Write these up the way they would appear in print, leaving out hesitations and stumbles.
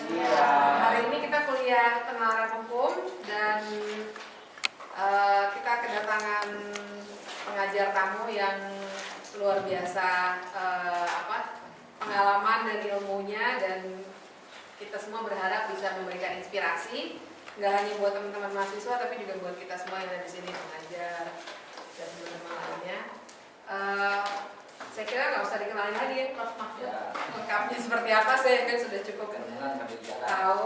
Ya, hari ini kita kuliah penalaran hukum dan kita kedatangan pengajar tamu yang luar biasa pengalaman dan ilmunya, dan kita semua berharap bisa memberikan inspirasi nggak hanya buat teman-teman mahasiswa tapi juga buat kita semua yang ada di sini, pengajar dan teman-teman lainnya. Saya kira nggak usah dikenalin lagi ya, Prof. Mahfud. Lengkapnya seperti apa saya kan sudah cukup tahu,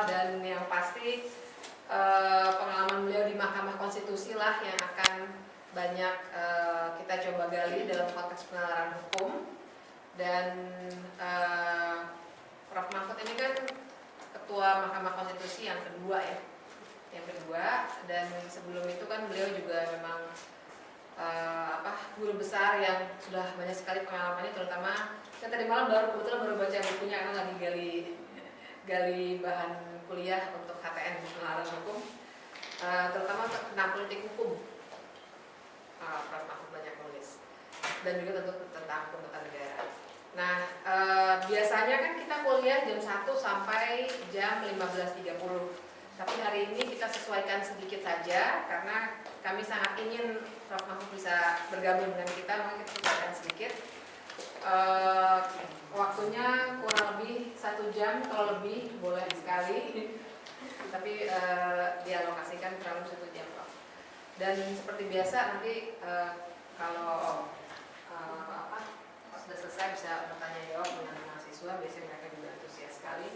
dan yang pasti pengalaman beliau di Mahkamah Konstitusi lah yang akan banyak kita coba gali dalam konteks penalaran hukum. Dan Prof. Mahfud ini kan Ketua Mahkamah Konstitusi yang kedua ya, dan sebelum itu kan beliau juga memang guru besar yang sudah banyak sekali pengalamannya, terutama saya tadi malam kebetulan baru baca bukunya karena lagi gali bahan kuliah untuk HTN penalaran hukum, terutama tentang politik hukum. Prof. Mahfud banyak nulis, dan juga tentu tentang hukum tata negara. Nah, biasanya kan kita kuliah jam 1 sampai jam 15.30. Tapi hari ini kita sesuaikan sedikit saja karena kami sangat ingin Prof. Mahfud bisa bergabung dengan kita, maka kita sesuaikan sedikit. Waktunya kurang lebih 1 jam, kalau lebih boleh sekali, tapi dialokasikan kurang lebih 1 jam, Prof. Dan seperti biasa nanti kalau sudah selesai bisa bertanya jawab dengan mahasiswa, biasanya mereka juga antusias sekali.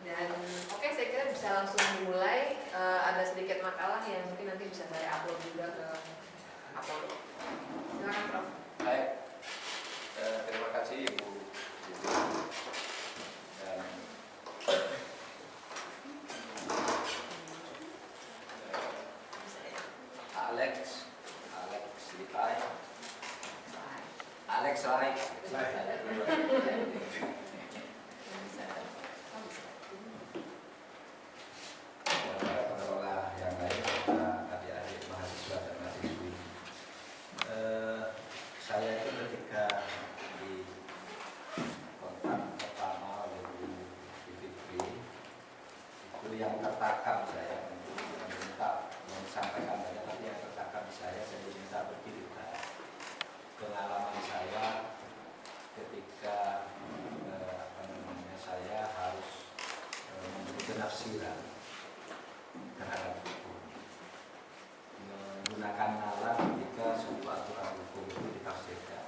Dan oke, saya kira bisa langsung dimulai. Ada sedikit makalah yang mungkin nanti bisa saya upload juga ke Apollo. Silakan, Prof. Baik, terima kasih Ibu. Dan Alex Lai. Pengelola yang lain, adik-adik mahasiswa dan mahasiswi. Saya itu ketika di kontak pertama oleh Bu Fitri, itu yang tertakam saya minta menyampaikan banyak, tapi yang tertakam saya diminta bercerita pengalaman saya ketika saya harus memberi penafsiran terhadap hukum, menggunakan nalar ketika sebuah aturan hukum itu ditafsirkan.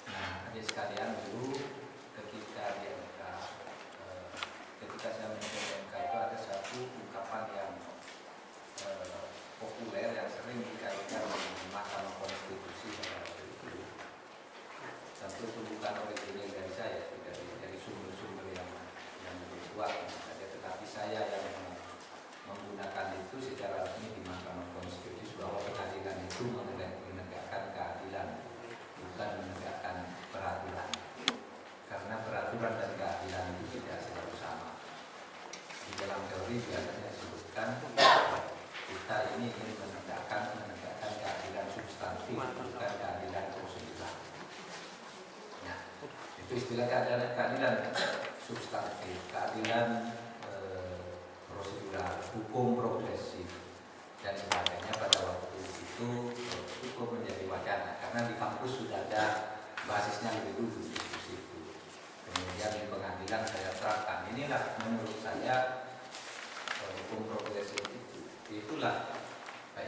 Nah, adik sekalian, dulu ketika di MK, ketika saya memimpin MK itu ada satu ungkapan yang populer yang sering dikaitkan dengan Mahkamah Konstitusi pada waktu itu. Tentu itu bukan original dari saya, dari sumber-sumber yang lebih kuat saja, tetapi saya yang menggunakan itu secara resmi di Mahkamah Konstitusi, bahwa pengadilan itu menegakkan keadilan, bukan menegakkan peraturan. Karena peraturan dan keadilan itu tidak selalu sama. Di dalam teori biasanya disebutkan kita ini ingin menegakkan keadilan substantif, bukan keadilan prosedural. Nah, itu istilah keadilan substantif, keadilan prosedural, hukum progresif dan sebagainya. Pada waktu itu hukum menjadi wacana karena di kampus sudah ada basisnya lebih dulu di situ. Kemudian di pengadilan saya terapkan. Inilah menurut saya hukum progresif itu.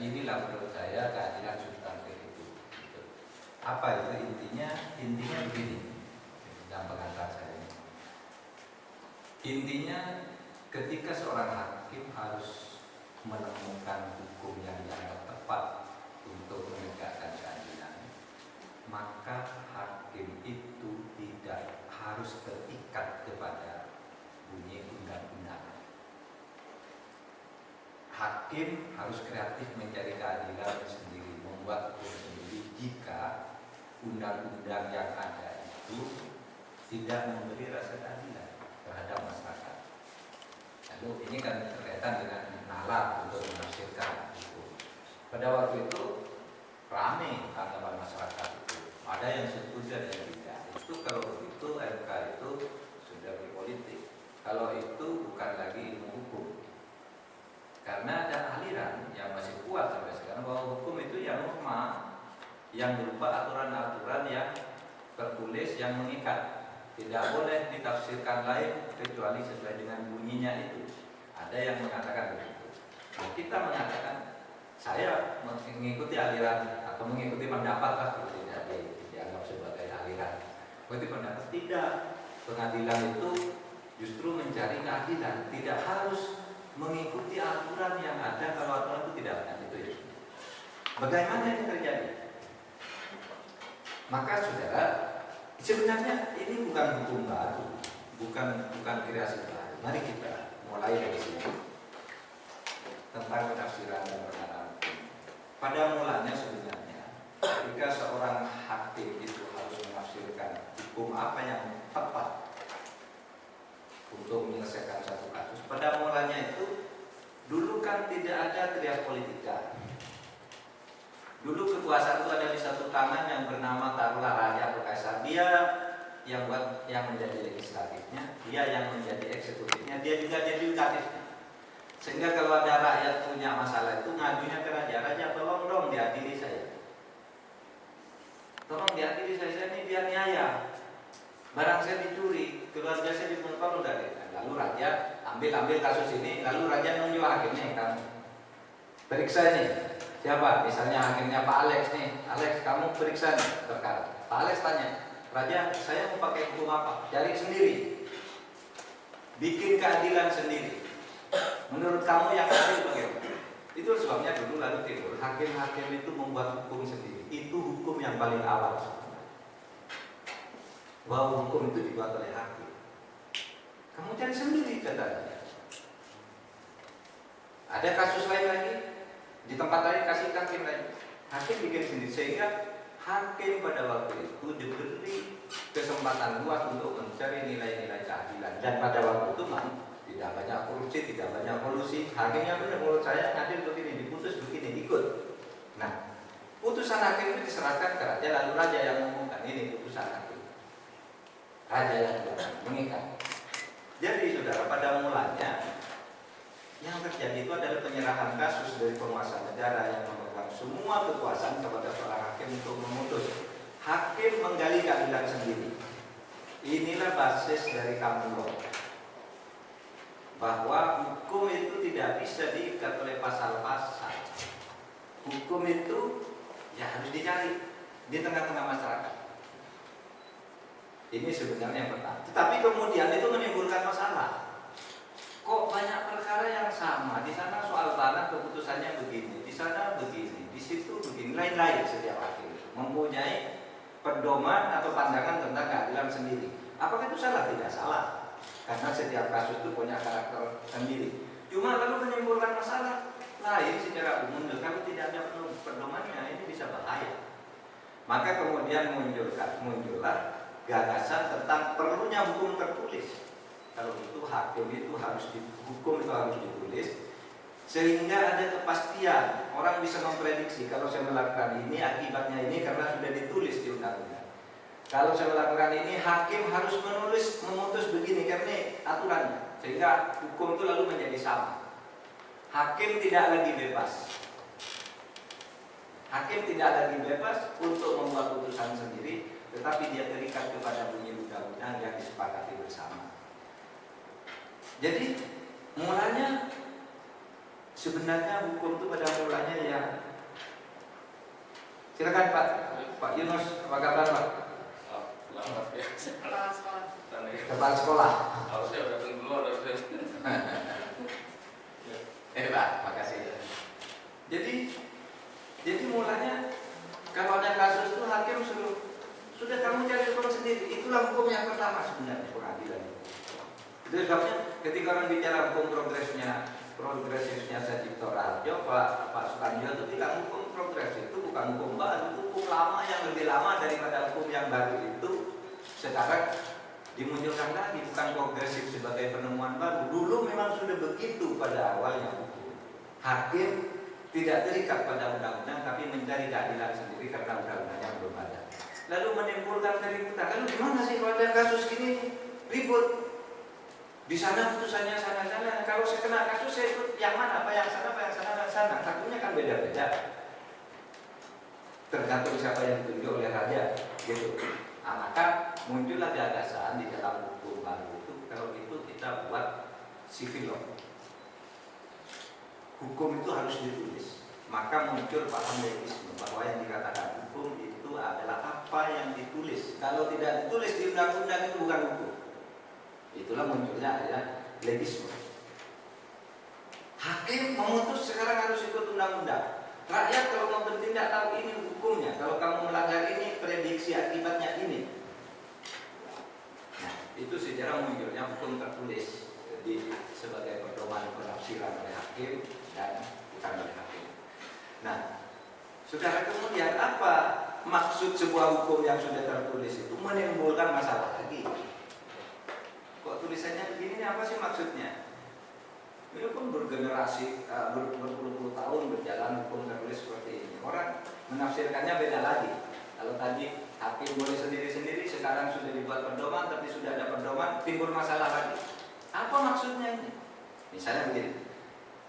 Inilah menurut saya keadilan substantif itu. Apa itu intinya? Intinya begini, dalam pengantar saya ini. Intinya ketika seorang hakim harus menemukan hukum yang dianggap tepat untuk menegakkan keadilan, maka hakim itu tidak harus terikat kepada bunyi undang-undang. Hakim harus kreatif mencari keadilan sendiri, membuat hukum sendiri jika undang-undang yang ada itu tidak memberi rasa keadilan terhadap masyarakat. Lalu ini kan berkaitan dengan nalar untuk menafsirkan hukum. Pada waktu itu ramai tanggapan masyarakat itu. Ada yang setuju, ada yang tidak. Itu kalau begitu MK itu sudah berpolitik. kalau itu bukan lagi ilmu hukum. Karena ada aliran yang masih kuat sampai sekarang bahwa hukum itu ya norma yang berupa aturan-aturan yang tertulis yang mengikat, tidak boleh ditafsirkan lain kecuali sesuai dengan bunyinya itu. Ada yang mengatakan begitu. Nah, kita mengatakan saya mengikuti aliran atau mengikuti pendapat lah, tidak dianggap sebagai aliran. Mengikuti pendapat tidak. Pengadilan itu justru mencari keadilan, tidak harus mengikuti aturan yang ada kalau aturan itu tidak ada. Itu ya. Bagaimana ini terjadi? Maka saudara, sebenarnya ini bukan hukum baru, bukan kreasi baru. Mari kita mulai dari sini tentang penafsiran dan penerapan. Pada mulanya sebenarnya, ketika seorang hakim itu harus menafsirkan hukum apa yang tepat untuk menyelesaikan satu kasus, pada mulanya itu dulu kan tidak ada trias politika. Dulu kekuasaan itu ada di satu tangan yang bernama taruhlah raja atau kaisar. Dia yang menjadi legislatifnya, dia yang menjadi eksekutifnya, dia juga jadi yudikatifnya. Sehingga kalau ada rakyat punya masalah itu ngadunya ke raja, tolong dong diadili saya. Tolong diadili saya ini dia niaya. Barang saya dicuri, keluarga saya dibunuh dari. Lalu raja ambil kasus ini, lalu raja nunjuk hakimnya, kamu periksa nih. Siapa? Misalnya hakimnya Pak Alex nih. Alex, kamu periksa nih perkara. Pak Alex tanya, raja, saya mau pakai hukum apa? Cari sendiri. Bikin keadilan sendiri. Menurut kamu yang adil bagaimana? Itu sebabnya dulu lalu timbul hakim-hakim itu membuat hukum sendiri. Itu hukum yang paling awal. Bahwa hukum itu dibuat oleh hakim. Kamu cari sendiri katanya. Ada kasus lain lagi, di tempat lain kasih hakim lain. Hakim bikin sendiri sehingga hakim pada waktu itu diberi kesempatan luas untuk mencari nilai-nilai keadilan. Dan pada waktu itu tidak banyak korupsi, tidak banyak kolusi. Hakimnya benar, menurut saya adil begini, diputus begini, ikut. Nah, putusan hakim itu diserahkan ke raja, lalu raja yang mengumumkan ini putusan hakim. Raja yang mengikat. Jadi saudara, pada mulanya yang terjadi itu adalah penyerahan kasus dari penguasa negara yang memegang semua kekuasaan kepada seorang hakim untuk memutus. Hakim menggali keadilan sendiri. Inilah basis dari common law. Bahwa hukum itu tidak bisa diikat oleh pasal-pasal. Hukum itu ya harus dicari di tengah-tengah masyarakat. Ini sebenarnya yang pertama. Tetapi kemudian itu menimbulkan masalah. Kok banyak perkara yang sama? Di sana soal tanah keputusannya begini, di sana begini, di situ begini, lain-lain setiap hakim mempunyai pedoman atau pandangan tentang keadilan sendiri. Apakah itu salah? Tidak salah. Karena setiap kasus itu punya karakter sendiri. Cuma lalu menimbulkan masalah lain secara umum. Kalau tidak ada pedomannya ini bisa bahaya. Maka kemudian muncullah gagasan tentang perlunya hukum tertulis. Kalau itu hakim itu hukum itu harus ditulis sehingga ada kepastian. Orang bisa memprediksi kalau saya melakukan ini akibatnya ini karena sudah ditulis di undang-undang. Kalau saya melakukan ini hakim harus memutus begini karena aturannya. Sehingga hukum itu lalu menjadi sama. Hakim tidak lagi bebas. Hakim tidak lagi bebas untuk membuat putusan sendiri, tetapi dia terikat kepada bunyi undang-undang yang disepakati bersama. Jadi mulanya sebenarnya hukum itu pada mulanya ya. Silakan Pak Yunus, apa kabar Pak? Kepala sekolah. Harusnya udah keluar harusnya. Pak, makasih. Jadi mulanya kalau ada kasus itu hakim sudah kamu cari hukum sendiri. Itulah hukum yang pertama sebenarnya, pengadilan. Itu sebabnya ketika orang bicara hukum progresifnya Sajipto Raharjo, Pak Sukanjo itu bilang hukum progresif itu bukan hukum baru, itu hukum lama yang lebih lama daripada hukum yang baru itu. Sekarang dimunculkan lagi, bukan progresif sebagai penemuan baru. Dulu memang sudah begitu pada awalnya hukum. Hakim tidak terikat pada undang-undang, tapi mencari keadilan sendiri karena undang-undangnya belum ada. Lalu menimbulkan keributan. Lalu gimana sih kalau ada kasus gini ribut? Di sana putusannya sana-sana. Kalau saya kena kasus saya ikut yang mana? Apa yang sana, apa yang sana, apa yang sana. Takutnya kan beda-beda. Tergantung siapa yang ditunjuk oleh raja, gitu. Nah, maka muncullah gagasan di dalam hukum baru itu. Kalau itu kita buat civil law. Hukum itu harus ditulis. Maka muncul paham legisme bahwa yang dikatakan hukum itu adalah apa yang ditulis. Kalau tidak ditulis di undang-undang itu bukan hukum. Itulah munculnya adalah legisme. Hakim memutus sekarang harus ikut undang-undang. Rakyat kalau mau bertindak tahu ini hukumnya. Kalau kamu melanggar ini, prediksi akibatnya ini. Nah, itu sejarah munculnya hukum tertulis sebagai pedoman penafsiran oleh hakim dan bukan oleh hakim. Nah, saudara, kemudian apa maksud sebuah hukum yang sudah tertulis itu? Menimbulkan masalah lagi. Kok tulisannya begini, apa sih maksudnya? Ini pun bergenerasi, berpuluh-puluh tahun berjalan hukum tertulis seperti ini. Orang menafsirkannya beda lagi. Kalau tadi hakim boleh sendiri-sendiri, sekarang sudah dibuat pedoman, tapi sudah ada pedoman, timbul masalah lagi. Apa maksudnya ini? Misalnya begini,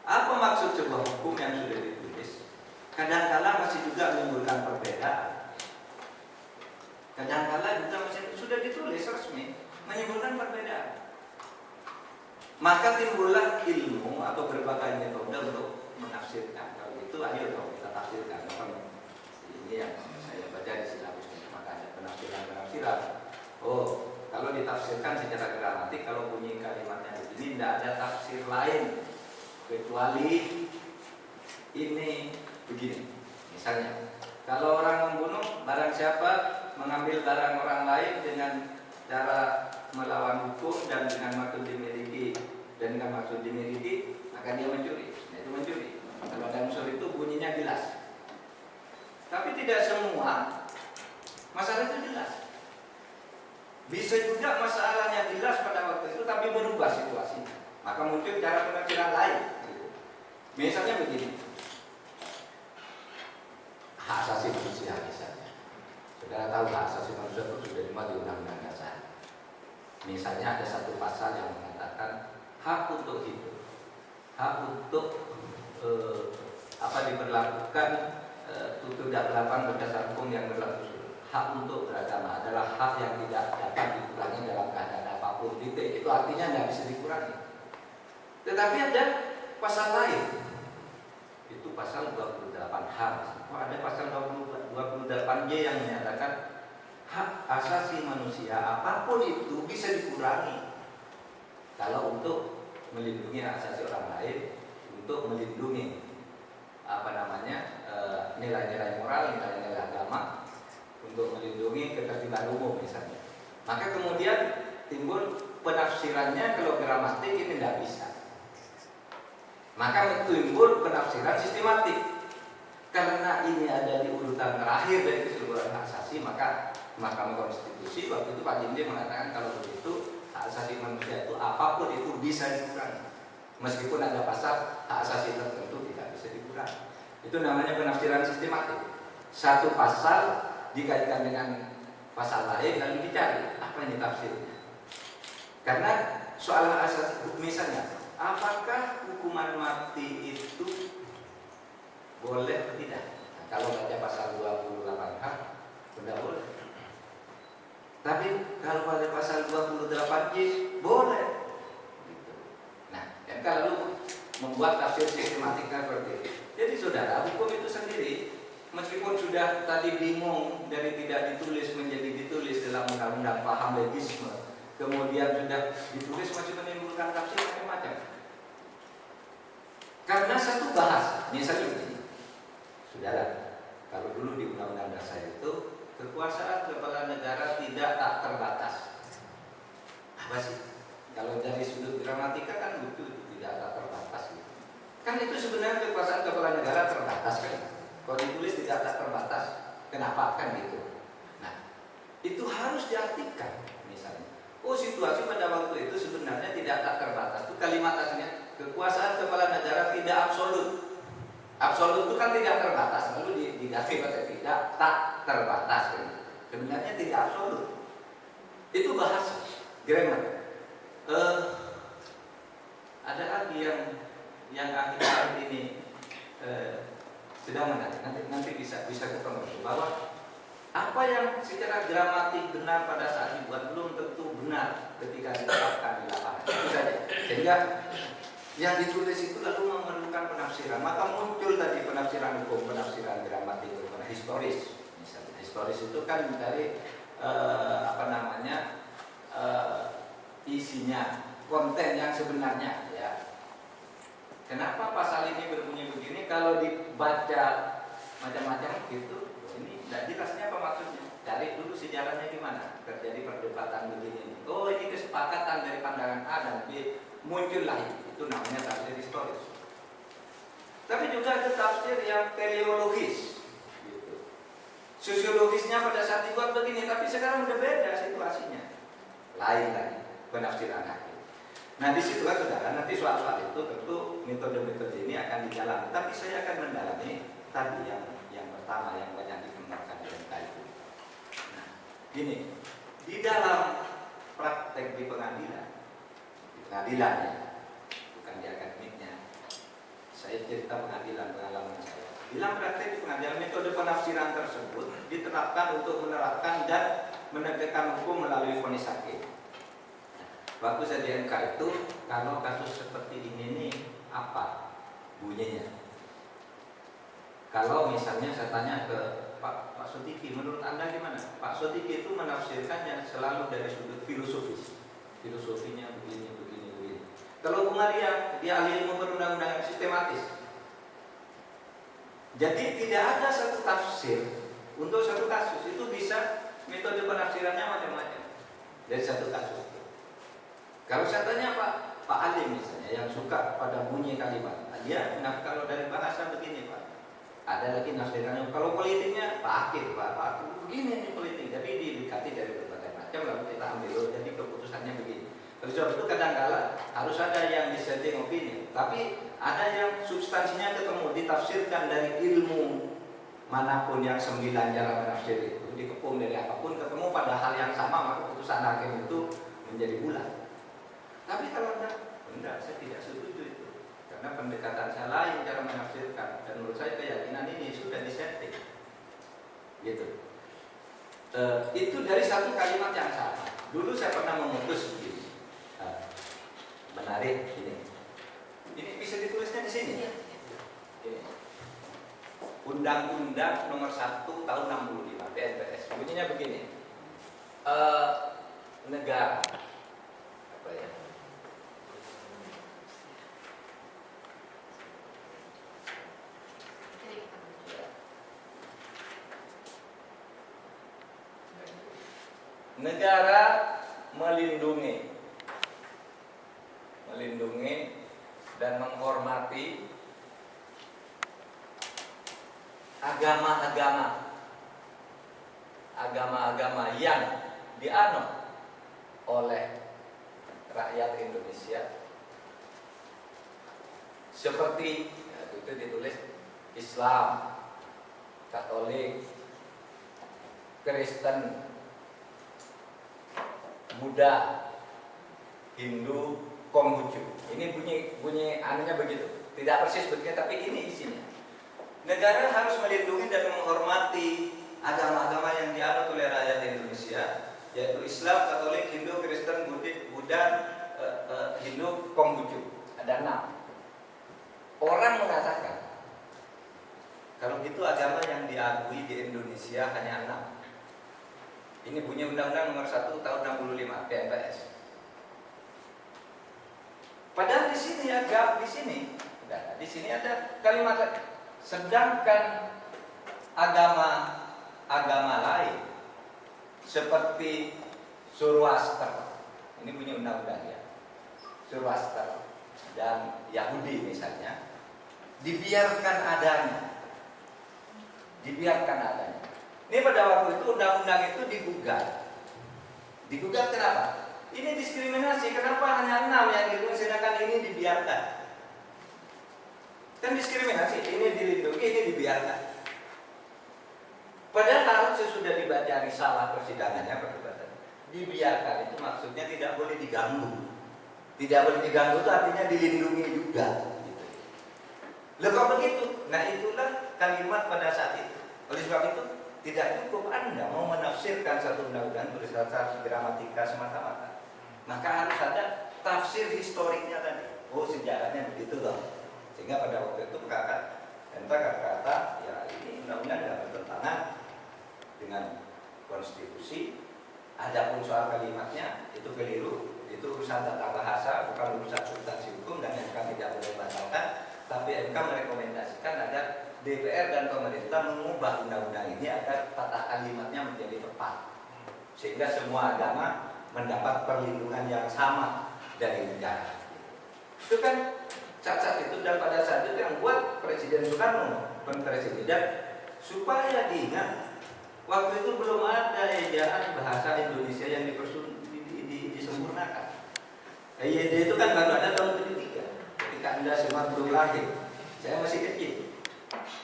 apa maksud sebuah hukum yang sudah ditulis? Kadang-kala masih juga menimbulkan perbedaan. Kadang-kala juga masih sudah ditulis resmi, menimbulkan perbedaan. Maka timbullah ilmu atau berbagai metode untuk menafsirkan. Kalau itu ayo dong kita tafsirkan. Ini yang saya baca di silabus ini. Maka ada penafsiran. Oh, kalau ditafsirkan secara gramatik, kalau bunyi kalimatnya begini, tidak ada tafsir lain kecuali ini begini. Misalnya, kalau orang membunuh, barang siapa mengambil barang orang lain dengan cara melawan hukum dan dengan maksud dimiliki, maka dia mencuri. Nah, itu mencuri. Kalau dalam unsur itu bunyinya jelas. Tapi tidak semua masalah itu jelas. Bisa juga masalahnya jelas pada waktu itu, tapi berubah situasinya. Maka muncul cara penafsiran lain. Misalnya begini, hak asasi manusia misalnya. Saudara tahu hak asasi manusia itu sudah dimuat di Undang-Undang Dasar. Misalnya ada satu pasal yang mengatakan hak untuk hidup, hak untuk diberlakukan tutur 8 berdasar hukum yang berlaku. Hak untuk beragama adalah hak yang tidak dapat dikurangi dalam keadaan apapun. Itu artinya tidak bisa dikurangi. Tetapi ada pasal lain, itu pasal 28H. Ada pasal 28J yang menyatakan hak asasi manusia apapun itu bisa dikurangi kalau untuk melindungi hak asasi orang lain, untuk melindungi nilai-nilai moral, nilai-nilai agama, untuk melindungi ketertiban umum misalnya. Maka kemudian timbul penafsirannya kalau gramatik ini tidak bisa. Maka timbul penafsiran sistematik. Karena ini ada di urutan terakhir dari keseluruhan hak asasi, maka Mahkamah Konstitusi waktu itu Pak Jimli mengatakan kalau begitu hak asasi manusia itu apapun itu bisa dikurangi. Meskipun ada pasal hak asasi tertentu tidak bisa dikurangi. Itu namanya penafsiran sistematik. Satu pasal dikaitkan dengan pasal lain lalu dicari apa ini tafsirnya. Karena soal hak asasi misalnya, apakah hukuman mati itu boleh atau tidak? Nah, kalau baca pasal 28H tidak boleh. Tapi kalau pada pasal 28J boleh. Gitu. Nah, MK lalu membuat tafsir sistematiknya seperti itu. Jadi saudara, hukum itu sendiri meskipun sudah tadi bingung dari tidak ditulis menjadi ditulis dalam undang-undang paham legisme, kemudian sudah ditulis masih menimbulkan tafsir macam-macam. Karena satu bahasa, misalnya begini, saudara, kalau dulu di Undang-Undang Dasar itu kekuasaan kepala negara tak terbatas. Apa sih? Kalau dari sudut gramatika kan betul tidak tak terbatas. Gitu. Kan itu sebenarnya kekuasaan kepala negara terbatas kan? Kalau ditulis tidak terbatas, kenapa kan gitu? Nah, itu harus diartikan misalnya. Oh, situasi pada waktu itu sebenarnya tidak tak terbatas. Itu kalimat aslinya kekuasaan kepala negara tidak absolut. Absolut itu kan tidak terbatas, lalu diganti pada tidak tak terbatas. Sebenarnya tidak absolut. Itu bahasa grammar. lagi yang akhir-akhir ini sedang menarik. Nanti bisa ketemu bahwa apa yang secara gramatik benar pada saat dibuat belum tentu benar ketika diterapkan di lapangan. Itu saja. Sehingga yang ditulis itu lalu memerlukan penafsiran. Maka muncul tadi penafsiran hukum, penafsiran gramatik, penafsiran historis. Misalnya historis itu kan dari isinya, konten yang sebenarnya. Ya. Kenapa pasal ini berbunyi begini? Kalau dibaca macam-macam gitu, ini tidak jelasnya apa maksudnya. Cari dulu sejarahnya gimana. Terjadi perdebatan begini. Oh, ini kesepakatan dari pandangan A dan B, muncullah itu namanya tafsir historis. Tapi juga ada tafsir yang teleologis. Gitu. Sosiologisnya pada saat dibuat begini, tapi sekarang udah beda situasinya. Lain lagi penafsiran hakim. Nah disitulah saudara, nanti soal-soal itu tentu metode-metode ini akan dijalani. Tapi saya akan mendalami tadi yang pertama yang banyak dikembangkan di MK itu. Nah, gini, di dalam praktek di pengadilan ya, bukan di akademiknya. Saya cerita pengadilan, pengalaman saya. Di dalam praktek di pengadilan, metode penafsiran tersebut diterapkan untuk menerapkan dan menegakkan hukum melalui vonis hakim. Waktu saya di MK itu, kalau kasus seperti ini nih, apa bunyinya? Kalau misalnya saya tanya ke Pak Sotiki, menurut Anda gimana? Pak Sotiki itu menafsirkannya selalu dari sudut filosofis. Filosofinya begini. Kalau Bung Arya, dia ahli ilmu perundang-undangan sistematis. Jadi tidak ada satu tafsir untuk satu kasus. Itu bisa metode penafsirannya macam-macam dari satu kasus. Kalau saya tanya Pak Ali misalnya yang suka pada bunyi kalimat, dia kalau dari bahasa begini Pak. Ada lagi nafsirannya. Kalau politiknya Pak Akil, Pak begini nih politik. Jadi didekati dari berbagai macam lalu kita ambil. Jadi keputusannya begini. Oleh sebab itu kadang-kala harus ada yang dissenting opinion. Tapi ada yang substansinya ketemu, ditafsirkan dari ilmu manapun yang 9 cara menafsir itu, dikepung dari apapun, ketemu pada hal yang sama, maka keputusan hakim itu menjadi bulat. Tapi kalau enggak, saya tidak setuju itu. Karena pendekatan saya lain cara menafsirkan. Dan menurut saya keyakinan ini sudah disetting. Gitu. Itu dari satu kalimat yang sama. Dulu saya pernah memutus begini. Menarik ini. Ini bisa ditulisnya di sini. Ini. Undang-Undang Nomor 1 Tahun 65 PNPS. Bunyinya begini. Negara apa ya? Negara melindungi dan menghormati agama-agama yang dianut oleh rakyat Indonesia, seperti itu ditulis Islam, Katolik, Kristen, Buddha, Hindu, Konghucu. Ini bunyi anunya begitu. Tidak persis begitu, tapi ini isinya. Negara harus melindungi dan menghormati agama-agama yang dianut oleh rakyat Indonesia, yaitu Islam, Katolik, Hindu, Kristen, Buddha, Hindu, Konghucu. Ada 6. Orang mengatakan kalau gitu agama yang diakui di Indonesia hanya 6. Ini bunyi Undang-Undang Nomor 1 Tahun 65 PNPS. Padahal di sini ada kalimat sedangkan agama lain seperti Zoroaster. Ini bunyi undang-undang ya. Zoroaster dan Yahudi misalnya dibiarkan adanya. Ini pada waktu itu undang-undang itu digugat. Digugat kenapa? Ini diskriminasi. Kenapa hanya 6 yang dilindungi sedangkan ini dibiarkan? Kan diskriminasi. Ini dilindungi, ini dibiarkan. Padahal sesudah dibaca risalah persidangannya perdebatan. Dibiarkan itu maksudnya tidak boleh diganggu. Tidak boleh diganggu itu artinya dilindungi juga. Gitu. Loh kok begitu? Nah itulah kalimat pada saat itu. Oleh sebab itu tidak cukup Anda mau menafsirkan satu undang-undang berdasarkan gramatika semata-mata. Maka harus ada tafsir historiknya tadi. Oh sejarahnya begitu loh. Sehingga pada waktu itu entah kata ya ini undang-undang tidak bertentangan dengan konstitusi. Adapun soal kalimatnya itu keliru, itu urusan tata bahasa, bukan urusan substansi hukum dan MK tidak boleh batalkan. Tapi MK merekomendasikan agar DPR dan pemerintah mengubah undang-undang ini agar tata kalimatnya menjadi tepat, sehingga semua agama mendapat perlindungan yang sama dari negara. Itu kan cacat itu, dan pada saat itu yang buat Presiden Soekarno, Presiden, supaya diingat waktu itu belum ada ejaan bahasa Indonesia yang disempurnakan. EYD itu kan baru ada tahun 73, ketika Anda semua belum lahir. Saya masih kecil.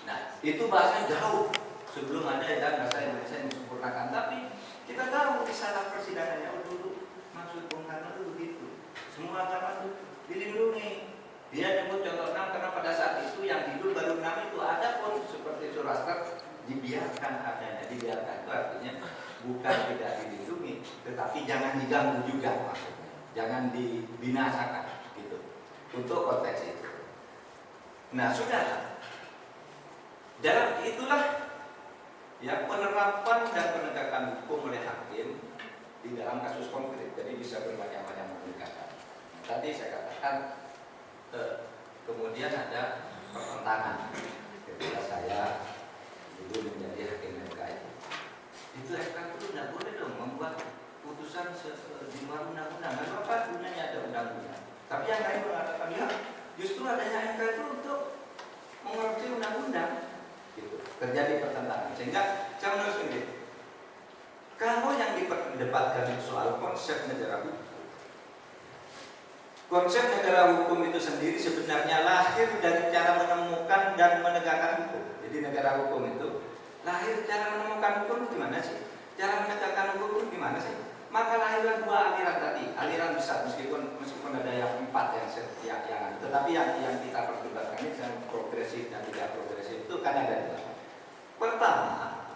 Nah, itu bahasanya jauh sebelum ada ejaan bahasa Indonesia yang disempurnakan. Tapi kita tahu di salah persidangannya dulu maksud Bung Karno itu begitu. Semua agama itu dilindungi. Dia nyebut contoh 6 karena pada saat itu yang hidup baru 6 itu ada pun seperti Zoroaster dibiarkan adanya. Dibiarkan itu artinya bukan tidak dilindungi, tetapi jangan diganggu juga maksudnya. Jangan dibinasakan gitu. Untuk konteks itu. Nah, sudah. Dalam itulah ya penerapan dan penegakan hukum oleh hakim di dalam kasus konkret. Jadi bisa bermacam-macam pendekatan. Tadi saya katakan kemudian ada pertentangan ketika saya dulu menjadi hakim MK itu MK itu tidak boleh dong membuat putusan di luar undang-undang. Karena apa? Gunanya ada undang-undang. Tapi yang lain mengatakan ya justru adanya MK itu untuk mengerti undang-undang. Gitu. Terjadi pertentangan. Sehingga saya menurut sendiri, kalau yang diperdebatkan soal konsep negara hukum, konsep negara hukum itu sendiri sebenarnya lahir dari cara menemukan dan menegakkan hukum. Jadi negara hukum itu lahir cara menemukan hukum itu gimana sih? Cara menegakkan hukum itu gimana sih? Maka lahirlah dua aliran tadi, aliran besar meskipun ada yang 4 yang tetapi yang kita perdebatkan ini yang progresif dan tidak progresif itu kan ada 2. Pertama,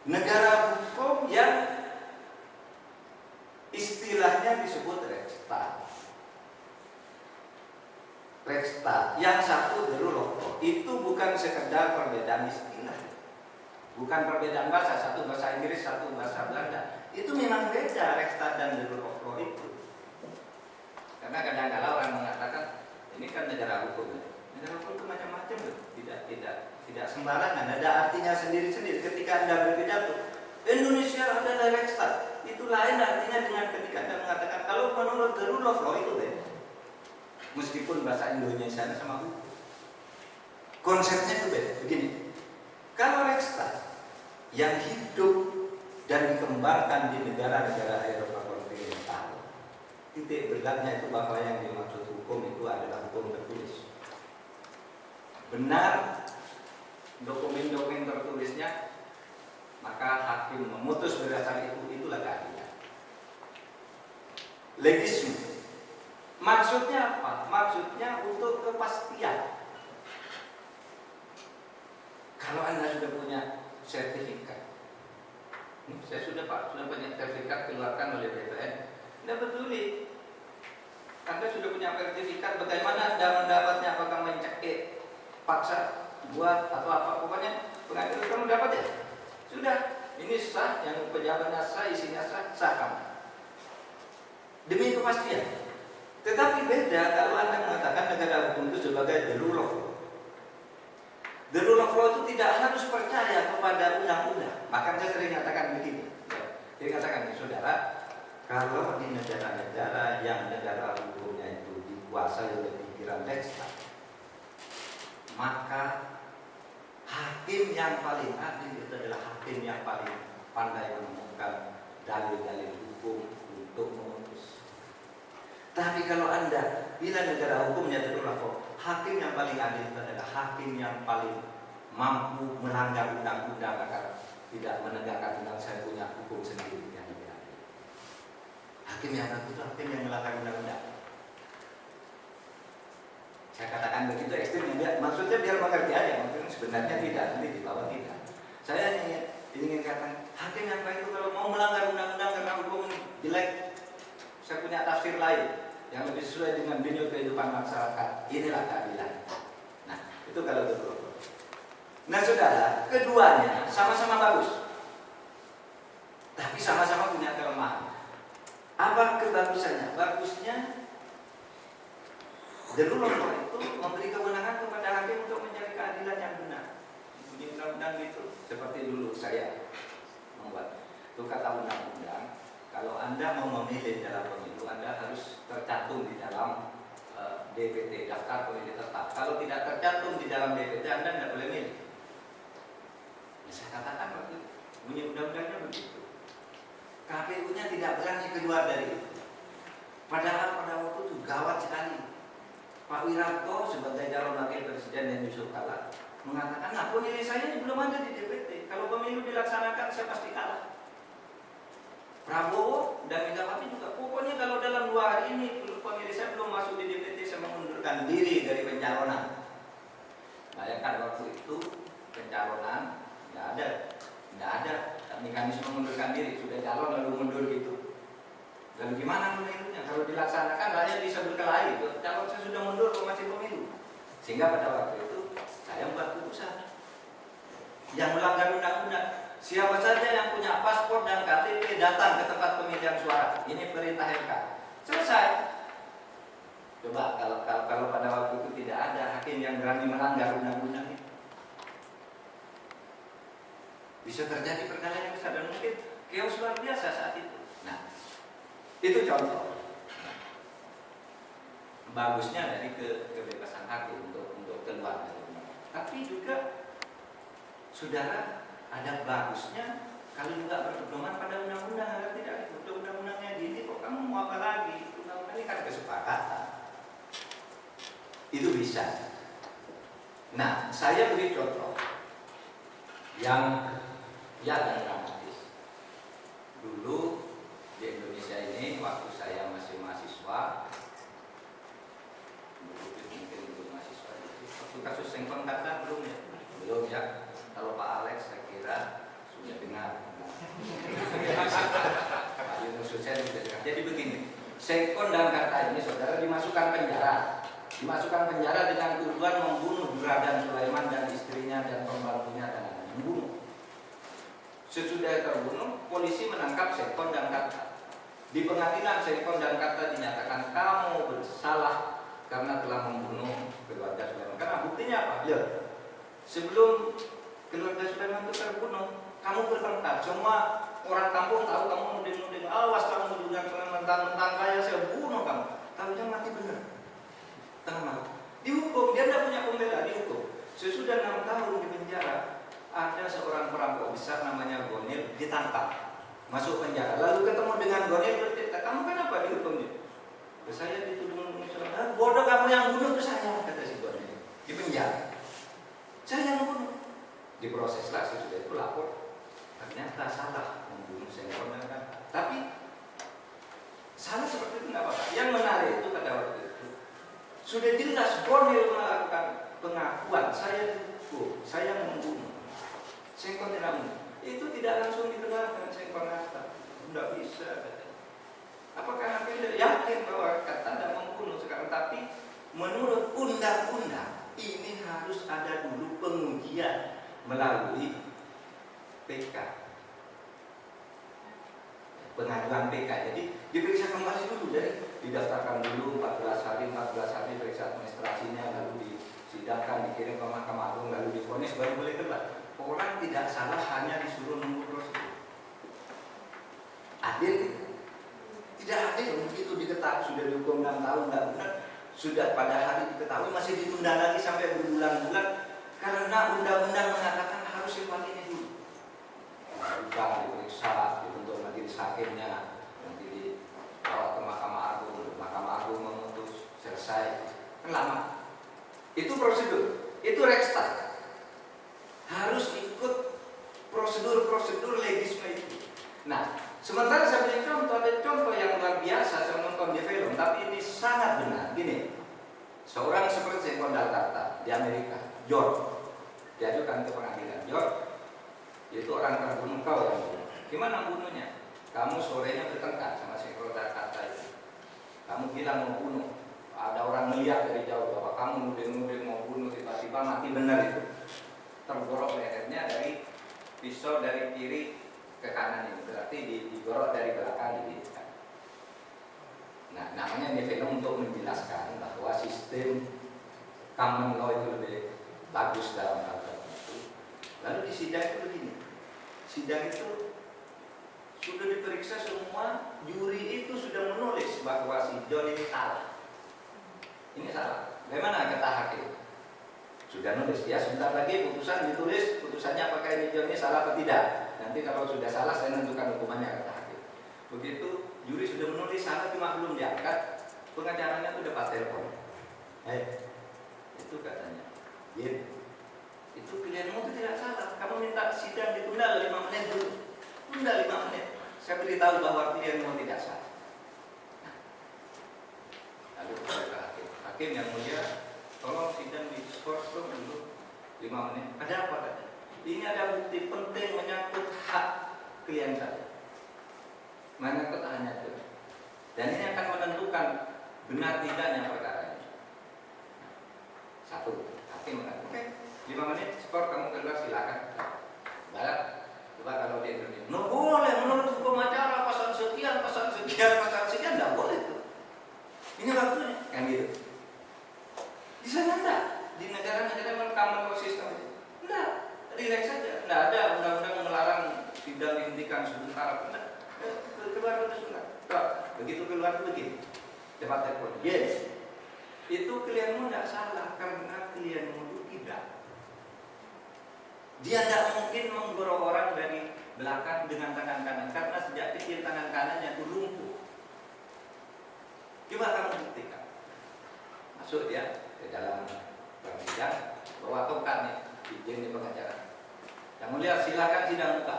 negara hukum yang istilahnya disebut Reksta. Yang satu the rule of law. Itu bukan sekedar perbedaan istilah, bukan perbedaan bahasa, satu bahasa Inggris, satu bahasa Belanda. Itu memang beda Reksta dan the rule of law itu. Karena kadang-kadang orang mengatakan ini kan negara hukum. Negara hukum itu macam-macam, tidak sembarangan. Ada artinya sendiri-sendiri. Ketika Anda berpidato, Indonesia adalah Reksta, itu lain artinya dengan ketika Anda mengatakan kalau menurut the rule of law itu beda. Meskipun bahasa Indonesia sama hukum, konsepnya itu beda. Begini, kalau Reksta yang hidup dan dikembangkan di negara-negara Eropa kontinental, titik beratnya itu bahwa yang dimaksud hukum itu adalah hukum tertulis. Benar dokumen-dokumen tertulisnya, maka hakim memutus berdasarkan itulah keadilan. Legisme maksudnya apa? Maksudnya untuk kepastian. Kalau Anda sudah punya sertifikat, saya sudah punya sertifikat keluarkan oleh BPN, Anda peduli. Anda sudah punya sertifikat, bagaimana Anda mendapatnya? Apakah mencekik, paksa, buat atau apa? Pokoknya pengadilan kamu dapat ya. Sudah, ini sah, yang pejabatnya sah, isinya sah, sah kamu. Demi kepastian. Tetapi beda kalau Anda mengatakan negara hukum itu sebagai the rule of law. The rule of law itu tidak harus percaya kepada undang-undang. Maka saya sering katakan begini. Jadi katakan, saudara, kalau di negara-negara yang negara hukumnya itu dikuasai oleh pikiran Reksta, maka hakim yang paling adil itu adalah hakim yang paling pandai menemukan dalil-dalil hukum untuk memutus. Tapi kalau Anda bila negara hukumnya terlalu hakim yang paling adil itu adalah hakim yang paling mampu melanggar undang-undang agar tidak menegakkan undang. Saya punya hukum sendiri yang lebih adil. hakim yang bagus itu hakim yang melanggar undang-undang. Saya katakan begitu ekstrim, maksudnya biar mengerti aja, maksudnya sebenarnya tidak, nanti di bawah tidak. Saya ingin katakan, hakim yang baik itu kalau mau melanggar undang-undang karena hukum jelek, saya punya tafsir lain yang lebih sesuai dengan denyut kehidupan masyarakat. Inilah keadilan. Nah, itu kalau betul. Nah, saudara, keduanya sama-sama bagus, tapi sama-sama punya kelemahan. Apa kebagusannya? Bagusnya The rule of law itu memberi kewenangan kepada hakim untuk mencari keadilan yang benar. Bunyi undang-undang gitu. Seperti dulu saya membuat itu kata undang-undang. Kalau Anda mau memilih dalam pemilu, Anda harus tercantum di dalam DPT, daftar pemilih tetap. Kalau tidak tercantum di dalam DPT, Anda tidak boleh milih. Ya, saya katakan waktu bunyi undang-undangnya begitu. KPU-nya tidak berani keluar dari itu. Padahal pada waktu itu gawat sekali. Pak Wiranto sebagai calon wakil presiden dan Yusuf Kala mengatakan, nah pemilih saya ini belum ada di DPT. Kalau pemilu dilaksanakan saya pasti kalah. Prabowo dan Megawati juga, pokoknya kalau dalam 2 hari ini pemilih saya belum masuk di DPT, saya mengundurkan diri dari pencalonan. Bayangkan waktu itu pencalonan tidak ada mekanisme mengundurkan diri, sudah calon lalu mundur gitu. Lalu gimana pemilunya? Kalau dilaksanakan rakyat bisa berkelahi. Calon saya sudah mundur, kok masih pemilu? Sehingga pada waktu itu saya membuat putusan yang melanggar undang-undang. Siapa saja yang punya paspor dan KTP datang ke tempat pemilihan suara. Ini perintah MK. Selesai. Coba kalau pada waktu itu tidak ada hakim yang berani melanggar undang-undang ini, bisa terjadi perkara yang besar dan mungkin chaos luar biasa saat itu. Nah, itu contoh. Bagusnya dari kebebasan hakim untuk keluar dari undang. Tapi juga saudara, ada bagusnya kalau juga berpedoman pada undang-undang. Agar tidak undang-undangnya gini, kok kamu mau apa lagi? Undang-undang ini kan kesepakatan. Itu bisa. Nah, saya beri contoh yang dramatis. Dulu di Indonesia ini waktu saya masih mahasiswa, mungkin untuk mahasiswa itu waktu kasus Sengkon Karta belum ya. Kalau Pak Alex saya kira sudah dengar. Pak Yunus Hussein sudah dengar. Jadi begini, Sengkon dan Karta ini saudara dimasukkan penjara dengan tuduhan membunuh Juragan Sulaiman dan istrinya dan pembantunya dan membunuh. Sesudah terbunuh, polisi menangkap Sengkon dan Karta. Di pengadilan Sengkon dan Karta dinyatakan kamu bersalah karena telah membunuh keluarga Sulaiman. Karena buktinya apa? Ya, sebelum keluarga Sulaiman itu terbunuh, kamu bertengkar. Semua orang kampung tahu kamu nuding-nuding. Awas kamu juga mentang-mentang saya bunuh kamu. Tahunya mati benar. Tengah malam. Dihukum, dia tidak punya pembela, dihukum. Sesudah 6 tahun di penjara, ada seorang perampok besar namanya Gonil ditangkap, masuk penjara. Lalu ketemu dengan Gonil bercerita, kamu kenapa dihukum dia? Saya dituduh membunuh. Bodoh, kamu yang bunuh itu saya, kata si Gonil. Di penjara. Saya yang bunuh. Diproseslah, sesudah itu lapor. Ternyata salah membunuh Sengkon dan Karta. Tapi salah seperti itu tidak apa-apa. Yang menarik itu pada waktu itu sudah jelas Gonil melakukan pengakuan, saya dihukum, saya membunuh Sengkon tidak membunuh. Itu tidak langsung dikenalkan Sengkon Karta. Tidak bisa. Apakah hakim yakin bahwa Karta tidak membunuh sekarang? Tapi menurut undang-undang ini harus ada dulu pengujian melalui PK, pengajuan PK. Jadi diperiksa kembali dulu, dari didaftarkan dulu 14 hari periksa administrasinya, lalu disidangkan, dikirim ke Mahkamah Agung, lalu divonis, baru boleh keluar. Orang tidak salah hanya disuruh nunggu prosedur. Adil tidak adil begitu diketahui sudah dihukum 6 tahun tidak benar, sudah pada hari diketahui masih ditunda lagi sampai berbulan-bulan karena undang-undang mengatakan harus lewat ini dulu. Bukan diperiksa, dibentuk majelis hakimnya, nanti dibawa ke Mahkamah Agung memutus, selesai, kan lama. Itu prosedur, itu reksta. Harus ikut prosedur-prosedur legisme itu. Nah, sementara saya beri contoh, ada contoh yang luar biasa. nonton di film, tapi ini sangat benar. Gini, seorang seperti Sekon Dalkata di Amerika, George, diajukan ke pengadilan. George, itu orang terbunuh kau yang bunuh. Gimana bunuhnya? Kamu sorenya bertengkar sama Sekon Dalkata itu. Kamu bilang mau bunuh. Ada orang melihat dari jauh bahwa kamu nuding-nuding mau bunuh, tiba-tiba mati benar itu. Tergorok lehernya dari pisau dari kiri ke kanan ini, berarti digorok dari belakang gitu. Nah, namanya ini film untuk menjelaskan bahwa sistem common law itu lebih bagus dalam hal tertentu. Lalu di sidang itu begini, sidang itu sudah diperiksa semua, juri itu sudah menulis bahwa si John ini salah. Ini salah. Bagaimana kata hakim? Sudah nulis ya, sebentar lagi putusan ditulis, putusannya apakah ini John ini salah atau tidak. Nanti kalau sudah salah saya menentukan hukumannya, kata hakim. Begitu juri sudah menulis salah cuma belum diangkat, pengacaranya itu dapat telepon. Itu katanya, itu pilihanmu itu tidak salah. Kamu minta sidang ditunda 5 menit dulu, tunda 5 menit. Saya beritahu bahwa pilihanmu tidak salah. Lalu kepada hakim yang mulia, tolong sidang di skor dulu 5 menit. Ada apa tadi? Ini ada bukti penting menyangkut hak klien saya, menyangkut hanya itu. Dan ini akan menentukan benar tidaknya perkara ini. Satu, hakim mengatakan, oke, 5 menit skor kamu keluar silakan. Barat, coba kalau di Indonesia, no boleh menurut hukum acara pasal sekian, tidak boleh itu. Ini waktunya, kan gitu. Di sana enggak, di negara-negara common law system enggak, relax saja, enggak ada undang-undang melarang sidang dihentikan sebentar, enggak. Keluar itu sudah, begitu keluar itu begini, dapat telepon, yes, itu klienmu enggak salah karena klienmu itu tidak. Dia tidak mungkin menggorok orang dari belakang dengan tangan kanan karena sejak kecil tangan kanannya itu lumpuh. Coba kamu buktikan. Masuk dia ke dalam sidang, bawa tongkat nih, izin di pengacara. Yang mulia silakan sidang buka.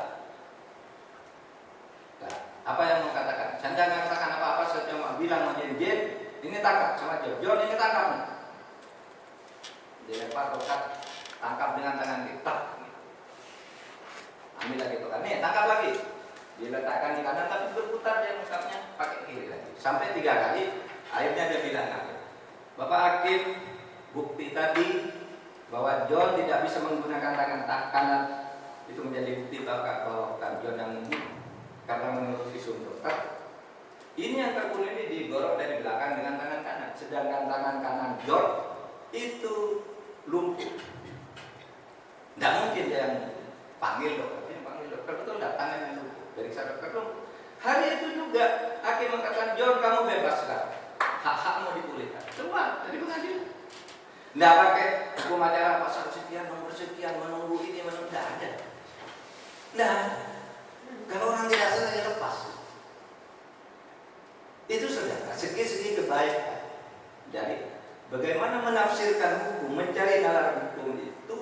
Nah, apa yang mau katakan? Saya jangan katakan apa-apa, saya cuma bilang sama Jen, ini tangkap sama John ini tangkap nih. Dilempar tongkat, tangkap dengan tangan kita. Ambil lagi tongkat, nih tangkap lagi. Diletakkan di kanan tapi berputar dia tangkapnya pakai kiri lagi. Sampai 3 kali, akhirnya dia bilang, Bapak Hakim, bukti tadi bahwa John tidak bisa menggunakan tangan kanan itu menjadi bukti bahwa bukan John yang membunuh karena menurut visum dokter ini yang terbunuh ini digorok dari belakang dengan tangan kanan, sedangkan tangan kanan John itu lumpuh. Tidak mungkin dia yang panggil dokter, betul tidak tangannya lumpuh dari sadar lumpuh. Hari itu juga hakim mengatakan John kamu bebas sekarang, hak-hakmu dipulihkan. Keluar dari pengadilan. Tidak pakai hukum acara pasal sekian, nomor sekian, menunggu ini, menunggu tidak ada. Nah, kalau orang tidak salah ya lepas. Itu saudara, segi-segi kebaikan dari bagaimana menafsirkan hukum, mencari nalar hukum itu,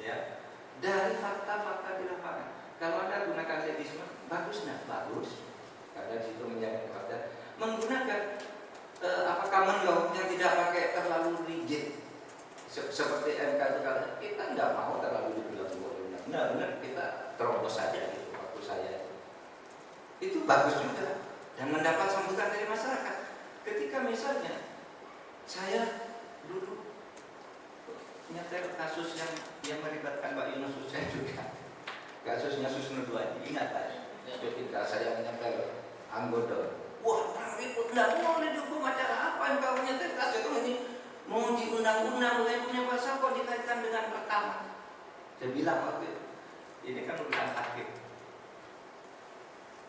ya, dari fakta-fakta di lapangan. Kalau Anda gunakan legalisme, bagus nggak? Bagus. Karena di situ menjadi fakta. Menggunakan common law yang tidak pakai terlalu rigid. Seperti MK itu kata, kita nggak mau terlalu dibilang benar-benar kita terobos saja gitu waktu saya itu bagus juga dan mendapat sambutan dari masyarakat. Ketika misalnya saya dulu nyetel kasus yang melibatkan Mbak Yunus Hussein juga, kasusnya Susno 2 ingat Pak? Ketika saya menyetel anggota, wah ribut nggak boleh dukung acara apa yang kau nyetel kasus ini. Menguji undang-undang mulai punya pasal kok dikaitkan dengan rekaman. Saya bilang waktu itu, ini kan urusan hakim.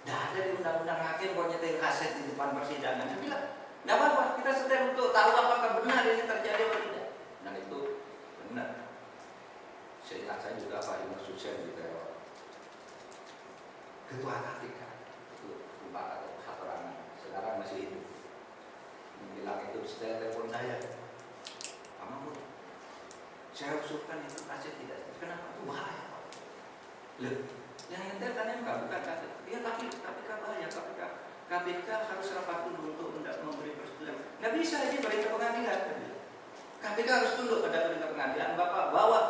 Tidak ada di undang-undang hakim kok nyetel kaset di depan persidangan. Saya bilang, tidak apa-apa, kita setel untuk tahu apakah benar ini terjadi atau tidak. Dan itu benar. Saya juga Pak Yunus Hussein diteror. Ketua KPK itu Pak Hatorangan, sekarang masih hidup. Bilang itu setel telepon saya. Saya usulkan itu kaset tidak. Kenapa? Itu bahaya. Loh, yang nyetel kan yang bukan kaset. Iya tapi KPK bahaya, KPK KPK harus rapat dulu untuk memberi persetujuan. Nggak bisa, ini perintah pengadilan. KPK harus tunduk pada perintah pengadilan. Bapak bawa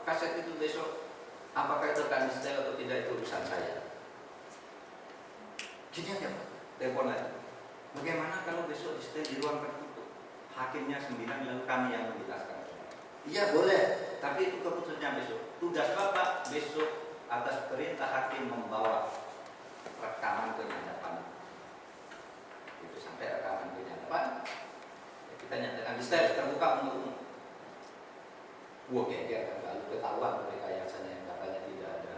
kaset itu besok, apakah itu akan distel atau tidak, itu urusan saya. Gini aja Pak, telepon aja. Bagaimana kalau besok distel di ruang tertutup? Hakimnya 9, lalu kami yang menjelaskan. Iya boleh, tapi itu keputusannya besok. Tugas Bapak besok atas perintah hakim membawa rekaman penyadapan. Itu sampai rekaman penyadapan, ya kita nyatakan distel terbuka untuk umum. Wah geger kan, lalu ketahuan rekayasanya yang katanya tidak ada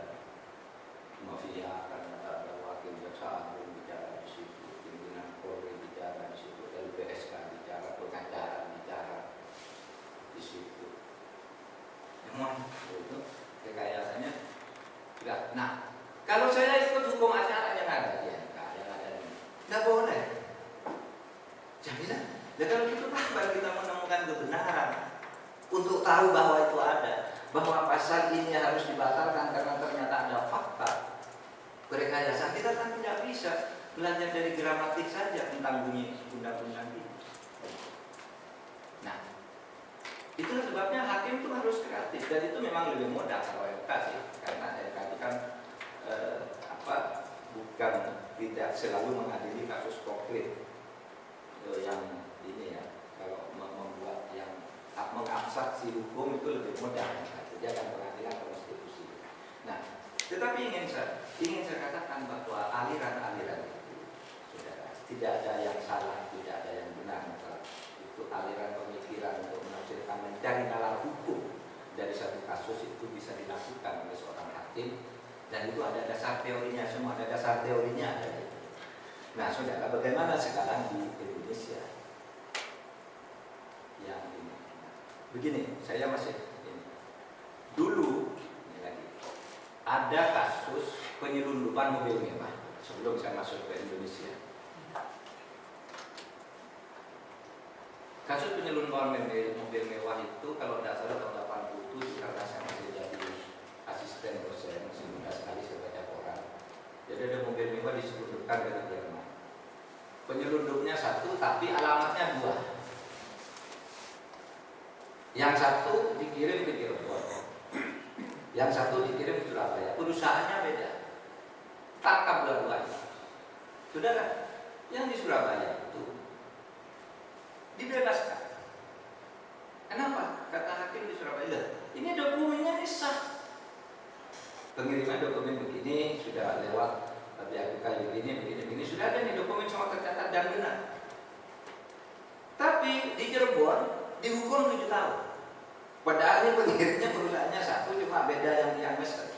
mafia, karena ada wakil jaksa agung bicara di situ, pimpinan Polri bicara di situ, LPSK bicara, pengacara bicara di situ. Memang itu rekayasanya tidak. Nah, kalau saya ikut hukum acara yang ada di MK, yang ada di nggak boleh. Jaminan. Dan kalau gitu kapan kita menemukan kebenaran untuk tahu bahwa itu ada, bahwa pasal ini harus dibatalkan karena ternyata ada fakta rekayasa. Kita kan tidak bisa belajar dari gramatik saja tentang bunyi undang-undang ini. Nah, itulah sebabnya hakim itu harus kreatif, dan itu memang lebih mudah kalau MK sih, karena MK itu kan bukan tidak selalu mengadili kasus konkret yang ini ya. Kalau membuat yang mengabstraksi hukum itu lebih mudah, dia akan pengadilan konstitusi. Nah, tetapi ingin saya katakan bahwa aliran-aliran itu, saudara, tidak ada yang salah, tidak ada yang benar. Itu aliran pemikiran untuk menafsirkan mencari nalar hukum dari satu kasus itu bisa dilakukan oleh seorang hakim, dan itu ada dasar teorinya, semua ada dasar teorinya ada. Nah, saudara, bagaimana sekarang di Indonesia yang ini? Begini, saya masih ini. Dulu ini lagi ada kasus penyelundupan mobil mewah sebelum saya masuk ke Indonesia. Kasus penyelundupan mobil mewah itu kalau tidak salah tahun 87, karena saya masih jadi asisten dosen, masih muda sekali saya baca koran. Jadi ada mobil mewah diselundupkan dari Jerman. Penyelundupnya satu, tapi alamatnya dua. Yang satu dikirim ke Cirebon, yang satu dikirim ke Surabaya. Perusahaannya beda. Tangkap dua-duanya. Saudara, yang di Surabaya itu dibebaskan. Kenapa? Kata hakim di Surabaya, ini dokumennya ini sah. Pengiriman dokumen begini sudah lewat pihak begini sudah ada nih, dokumen semua tercatat dan benar. Tapi di Cirebon dihukum 7 tahun. Padahal ini pengirimnya perusahaannya satu, cuma beda yang besar.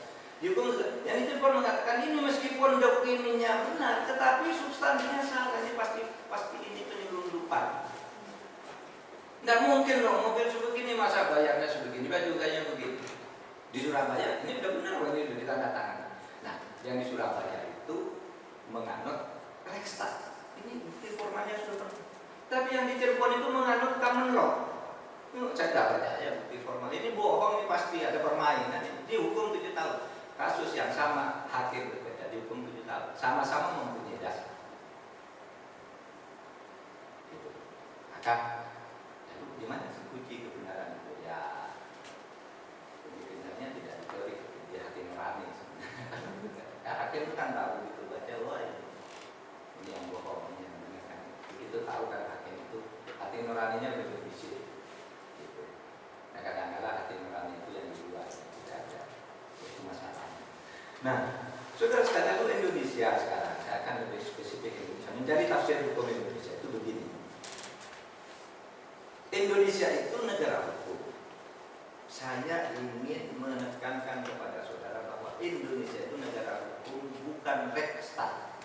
Dihukum, yang di Cirebon mengatakan ini meskipun dokumennya benar, tetapi substansinya salah. Ini pasti ini penyelundupan. Nggak mungkin dong, mobil sebegini masa bayarnya sebegini, baju kayak begini. Di Surabaya ini udah benar, ini sudah ditanda tangan. Nah, yang di Surabaya itu menganut Rekstad. Ini bukti formalnya sudah pernah. Tapi yang di Cirebon itu menganut common law. Saya tidak percaya bukti formal ini bohong, ini pasti ada permainan. Dihukum 7 tahun. Kasus yang sama, hakim berbeda, dihukum 7 tahun. Sama-sama mempunyai dasar. Gitu. Maka gimana sih kunci kebenaran itu? Ya, sebenarnya tidak diteori di hati nurani. Ya, hakim itu kan tahu gitu, baca wah ini yang bohong, ini yang benar kan. Begitu tahu kan hakim itu hati nuraninya berbisik. Gitu. Nah, kadang-kadang hati nurani itu yang di luar tidak ada. Itu masalahnya. Nah, saudara sekalian, Indonesia sekarang, saya akan lebih spesifik Indonesia. Mencari tafsir hukum Indonesia itu begini. Indonesia itu negara hukum. Saya ingin menekankan kepada saudara bahwa Indonesia itu negara hukum, bukan Rekstad.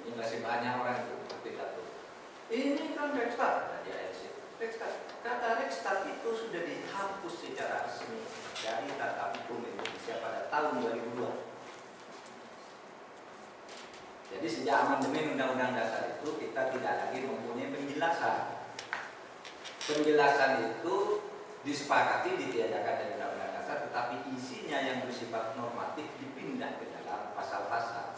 Ini masih banyak orang itu tidak tahu. Ini kan Rekstad, Rekstad. Kata Rekstad itu sudah dihapus secara resmi dari tata hukum Indonesia pada tahun 2002. Jadi sejak amandemen Undang-Undang Dasar itu kita tidak lagi mempunyai penjelasan. Penjelasan itu disepakati ditiadakan dari Undang-Undang Dasar, tetapi isinya yang bersifat normatif dipindah ke dalam pasal-pasal.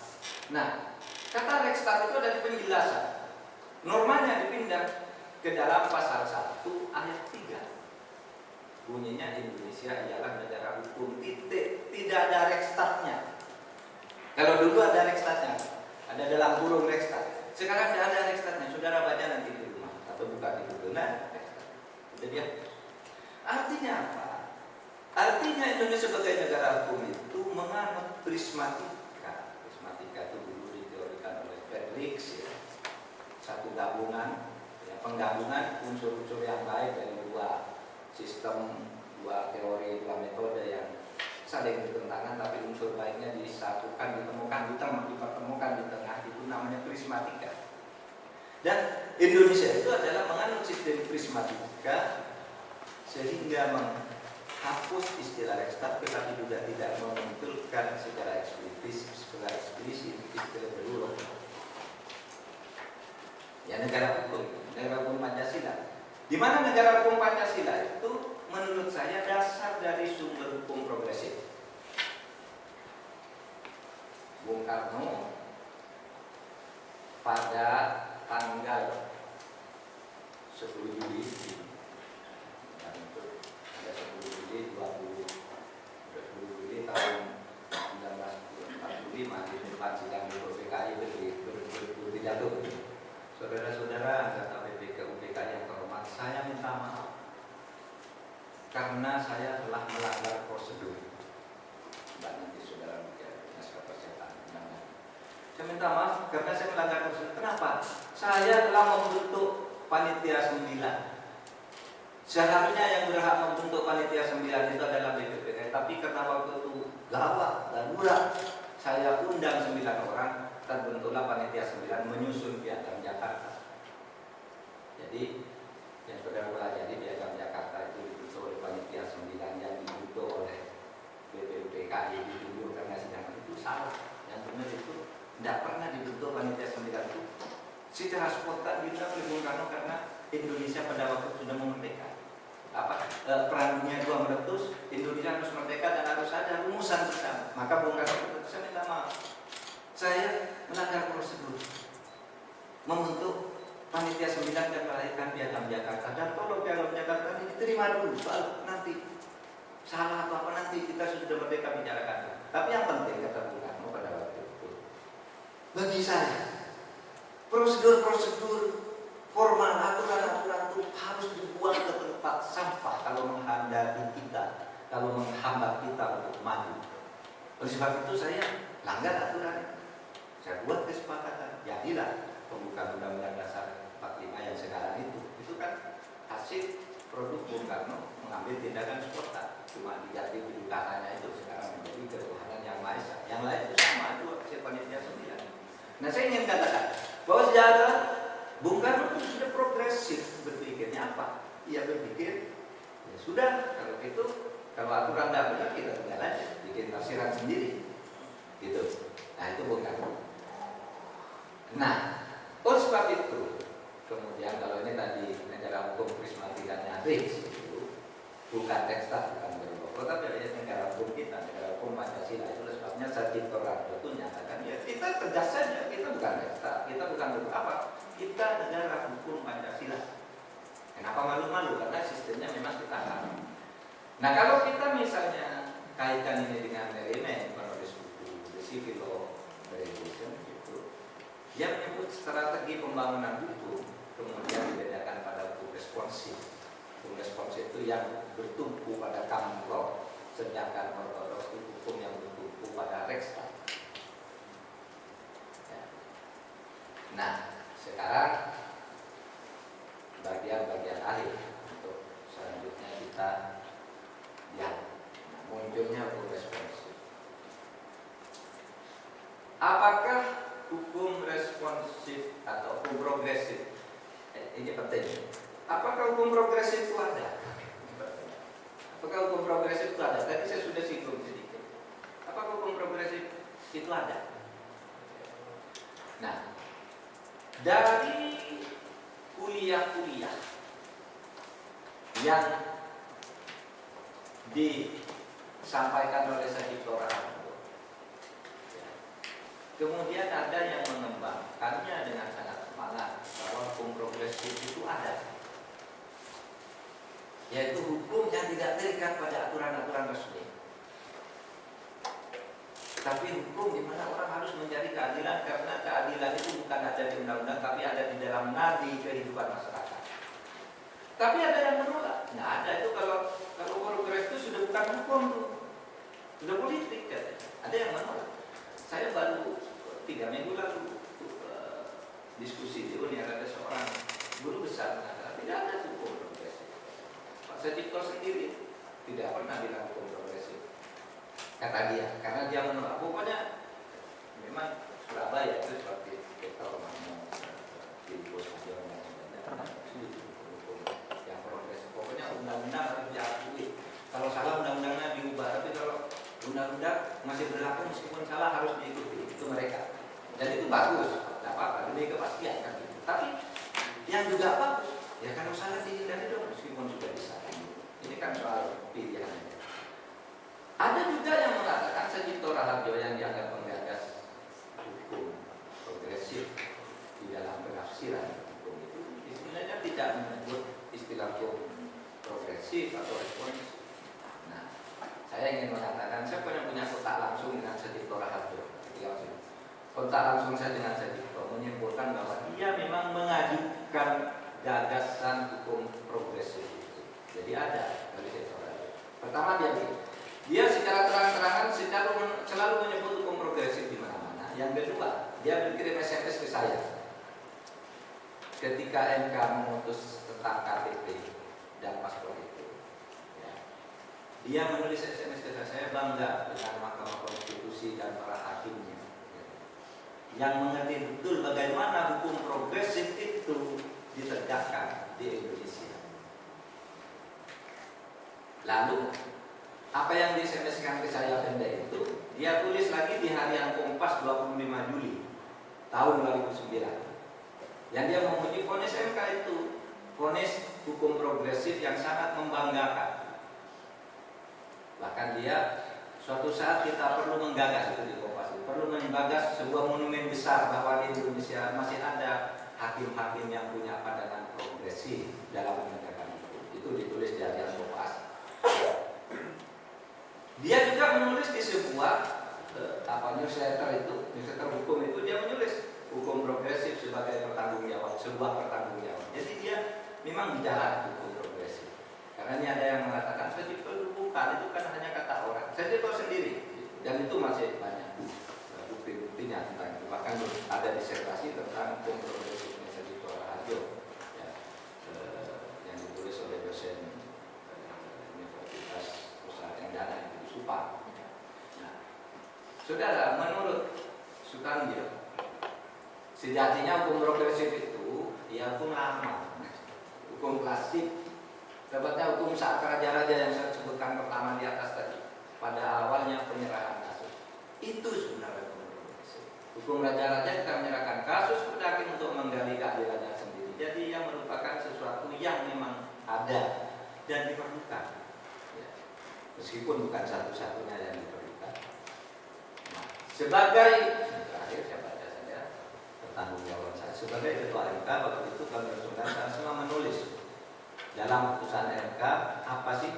Nah, Kata Rekstad itu ada di penjelasan. Normanya dipindah ke dalam pasal 1 ayat 3. Bunyinya Indonesia ialah negara hukum titik. Tidak ada Rekstadnya. Kalau dulu ada Rekstadnya, ada dalam kurung Rekstad. Sekarang tidak ada Rekstadnya. Saudara baca nanti di rumah atau buka di Google. Nah, itu dia. Artinya apa? Artinya Indonesia sebagai negara hukum itu menganut prismatika. Prismatika itu dulu diteorikan oleh Frederiks, ya. Satu gabungan, ya, penggabungan unsur-unsur yang baik dari dua sistem, dua teori, dua metode yang saling bertentangan, tapi unsur baiknya disatukan, dipertemukan di tengah, itu namanya prismatika. Dan Indonesia itu adalah menganut sistem prismatika sehingga menghapus istilah Rekstad, tetapi juga tidak memunculkan secara eksplisit istilah berulang. Ya, negara hukum Pancasila. Di mana negara hukum Pancasila itu menurut saya dasar dari sumber hukum progresif. Bung Karno pada tanggal 10 Juli ada 10 Juli 20 tahun 1945 di depan sidang di PKI itu dijatuh. Saudara-saudara anggota UPK yang terhormat, saya minta maaf karena saya telah melanggar prosedur. Nanti saudara naskah percetakan. Saya minta maaf karena saya melanggar prosedur. Kenapa? Saya telah membentuk panitia 9. Seharusnya yang berhak membentuk panitia 9 itu adalah BPPK, tapi karena waktu itu gawat, darurat, saya undang 9 orang. Terbentuklah panitia 9 menyusun Piagam Jakarta. Jadi yang saudara pelajari Piagam Jakarta itu dibentuk oleh panitia 9 yang dibentuk oleh BPPKI ditunjuk karena sidang itu salah. Yang benar itu tidak pernah dibentuk panitia 9 itu secara spontan diundang oleh Bung Karno karena Indonesia pada waktu itu sudah merdeka. Perang Dunia II meletus, Indonesia harus merdeka dan harus ada rumusan bersama. Maka Bung Karno saya minta maaf. Saya melanggar prosedur membentuk panitia 9 dan melahirkan Piagam Jakarta, dan tolong Piagam Jakarta ini diterima dulu, soal nanti salah atau apa nanti kita sudah merdeka bicarakan. Tapi yang penting kata Bung Karno pada waktu itu, bagi saya prosedur-prosedur formal, aturan-aturan itu harus dibuang ke tempat sampah kalau menghambat kita, kalau menghambat kita untuk maju. Oleh sebab itu saya langgar aturan. Saya buat kesepakatan, jadilah pembukaan Undang-Undang Dasar 45 yang sekarang itu kan hasil produk Bung Karno mengambil tindakan spontan, cuma diganti katanya itu sekarang menjadi Ketuhanan Yang Maha Esa. Yang lain itu sama, itu hasil panitia 9. Nah, saya ingin katakan bahwa sejarah Bung Karno itu sudah progresif berpikirnya apa? Ia berpikir ya sudah, kalau gitu, kalau aturan tidak benar kita tinggal aja bikin tafsiran sendiri, gitu. Nah, itu Bung Karno. Nah, oleh sebab itu, kemudian kalau ini tadi negara hukum prismatikanya Riggs itu bukan Rekstad, bukan berlokal, tapi ada negara hukum kita, negara hukum Pancasila. Itu sebabnya Sarjito Raharjo itu nyatakan ya kita tegas saja, kita bukan Rekstad, kita bukan apa, kita negara hukum Pancasila. Kenapa malu-malu? Karena sistemnya memang kita tahu. Nah, kalau kita misalnya kaitkan ini dengan elemen penulis buku The Civil Law Revolution itu, yang menyebut strategi pembangunan hukum kemudian dibedakan pada hukum responsif. Hukum responsif itu yang bertumpu pada common law, sedangkan ortodoks itu hukum yang bertumpu pada Rekstad. Ya. Nah, sekarang bagian-bagian akhir untuk selanjutnya kita lihat munculnya hukum responsif. Apakah hukum responsif atau hukum progresif? Ini penting. Apakah hukum progresif itu ada? Apakah hukum progresif itu ada? Tadi saya sudah singgung sedikit. Apakah hukum progresif itu ada? Nah, dari kuliah-kuliah yang disampaikan oleh Sarjito Raharjo Kemudian ada yang mengembangkannya dengan sangat semangat bahwa hukum progresif itu ada, yaitu hukum yang tidak terikat pada aturan-aturan resmi, tapi hukum di mana orang harus mencari keadilan, karena keadilan itu bukan ada di undang-undang, tapi ada di dalam nadi kehidupan masyarakat. Tapi ada yang menolak. Nggak ada itu, kalau progres itu sudah bukan hukum tuh, sudah politik katanya. Ada yang menolak. Saya baru 3 minggu lalu diskusi di UNI, ada seorang guru besar mengatakan tidak ada hukum progresif. Pak Sejito sendiri tidak pernah bilang hukum progresif, kata dia, karena dia menolak. Pokoknya memang Surabaya itu seperti kita ngomong di bos aja yang progresif. Pokoknya undang-undang harus diakui. Kalau salah undang-undangnya diubah, tapi kalau undang-undang masih berlaku meskipun salah harus diikuti. Itu mereka. Dan itu bagus, tidak apa-apa, demi kepastian kan. Tapi yang juga bagus, ya kalau salah dihindari dong meskipun sudah bisa. Ini kan soal pilihan. Ada juga yang mengatakan Sejito Raharjo yang dianggap menggagas hukum progresif di dalam penafsiran hukum itu istilahnya tidak menyebut istilah hukum progresif atau responsif. Nah, saya ingin mengatakan siapa yang punya kontak langsung dengan Sejito Raharjo? Kontak langsung saya dengan Sejito menyimpulkan bahwa dia memang mengajukan gagasan hukum progresif itu. Jadi ada dari Sejito Raharjo. Pertama dia secara terang-terangan selalu menyebut hukum progresif di mana-mana. Yang kedua, dia berkirim SMS ke saya ketika MK memutus tentang KTP dan paspor itu. Ya. Dia menulis SMS ke saya bangga dengan Mahkamah Konstitusi dan para hakimnya yang mengerti betul bagaimana hukum progresif itu ditegakkan di Indonesia. Lalu apa yang di-SMS-kan ke saya benda itu, dia tulis lagi di Harian Kompas 25 Juli tahun 2009. Yang dia memuji vonis MK itu, vonis hukum progresif yang sangat membanggakan. Bahkan dia suatu saat kita perlu menggagas itu di Kompas, perlu menggagas sebuah monumen besar bahwa di Indonesia masih ada hakim-hakim yang punya pandangan progresif dalam menegakkan hukum. Itu ditulis di Harian Kompas. Dia juga menulis di sebuah newsletter itu, newsletter hukum itu, dia menulis hukum progresif sebagai pertanggungjawab, sebuah pertanggungjawab. Jadi dia memang bicara hukum progresif. Karena ini ada yang mengatakan Sejito itu bukan, itu kan hanya kata orang. Sejito sendiri, dan itu masih banyak bukti-buktinya tentang itu. Bahkan ada disertasi tentang hukum progresifnya Sejito Raharjo, ya, yang ditulis oleh dosen Universitas Nusa Tenggara itu di Subang. Nah, saudara, menurut Sutandio, sejatinya hukum progresif itu ya hukum lama, hukum klasik, tepatnya hukum saat raja-raja yang saya sebutkan pertama di atas tadi. Pada awalnya penyerahan kasus itu sebenarnya hukum progresif. Hukum raja-raja kita menyerahkan kasus ke hakim untuk menggali keadilannya sendiri. Jadi yang merupakan sesuatu yang memang ada dan diperlukan, ya. Meskipun bukan satu-satunya yang diperlukan. Nah, sebagai terakhir saya baca saja pertanggungjawaban saya sebagai ketua MK waktu itu kami saya semua menulis dalam putusan MK apa sih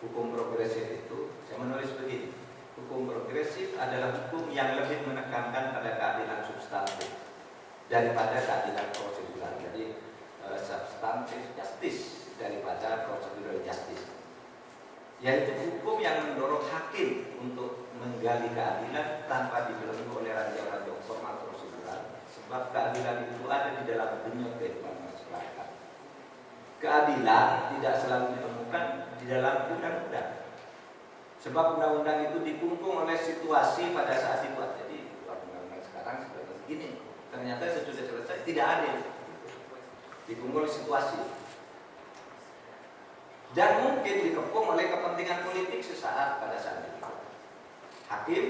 hukum progresif itu. Saya menulis begini: hukum progresif adalah hukum yang lebih menekankan pada keadilan substantif daripada keadilan prosedural. Jadi substantif justice daripada prosedural justice, yaitu hukum yang mendorong hakim untuk menggali keadilan tanpa dibelenggu oleh raja-raja formal prosedural, sebab keadilan itu ada di dalam dunia kehidupan masyarakat. Keadilan tidak selalu ditemukan di dalam undang-undang, sebab undang-undang itu dikungkung oleh situasi pada saat itu. Jadi undang-undang sekarang seperti begini, ternyata sesudah selesai tidak adil, dikungkung oleh situasi, dan mungkin dikepung oleh kepentingan politik sesaat pada saat itu. Hakim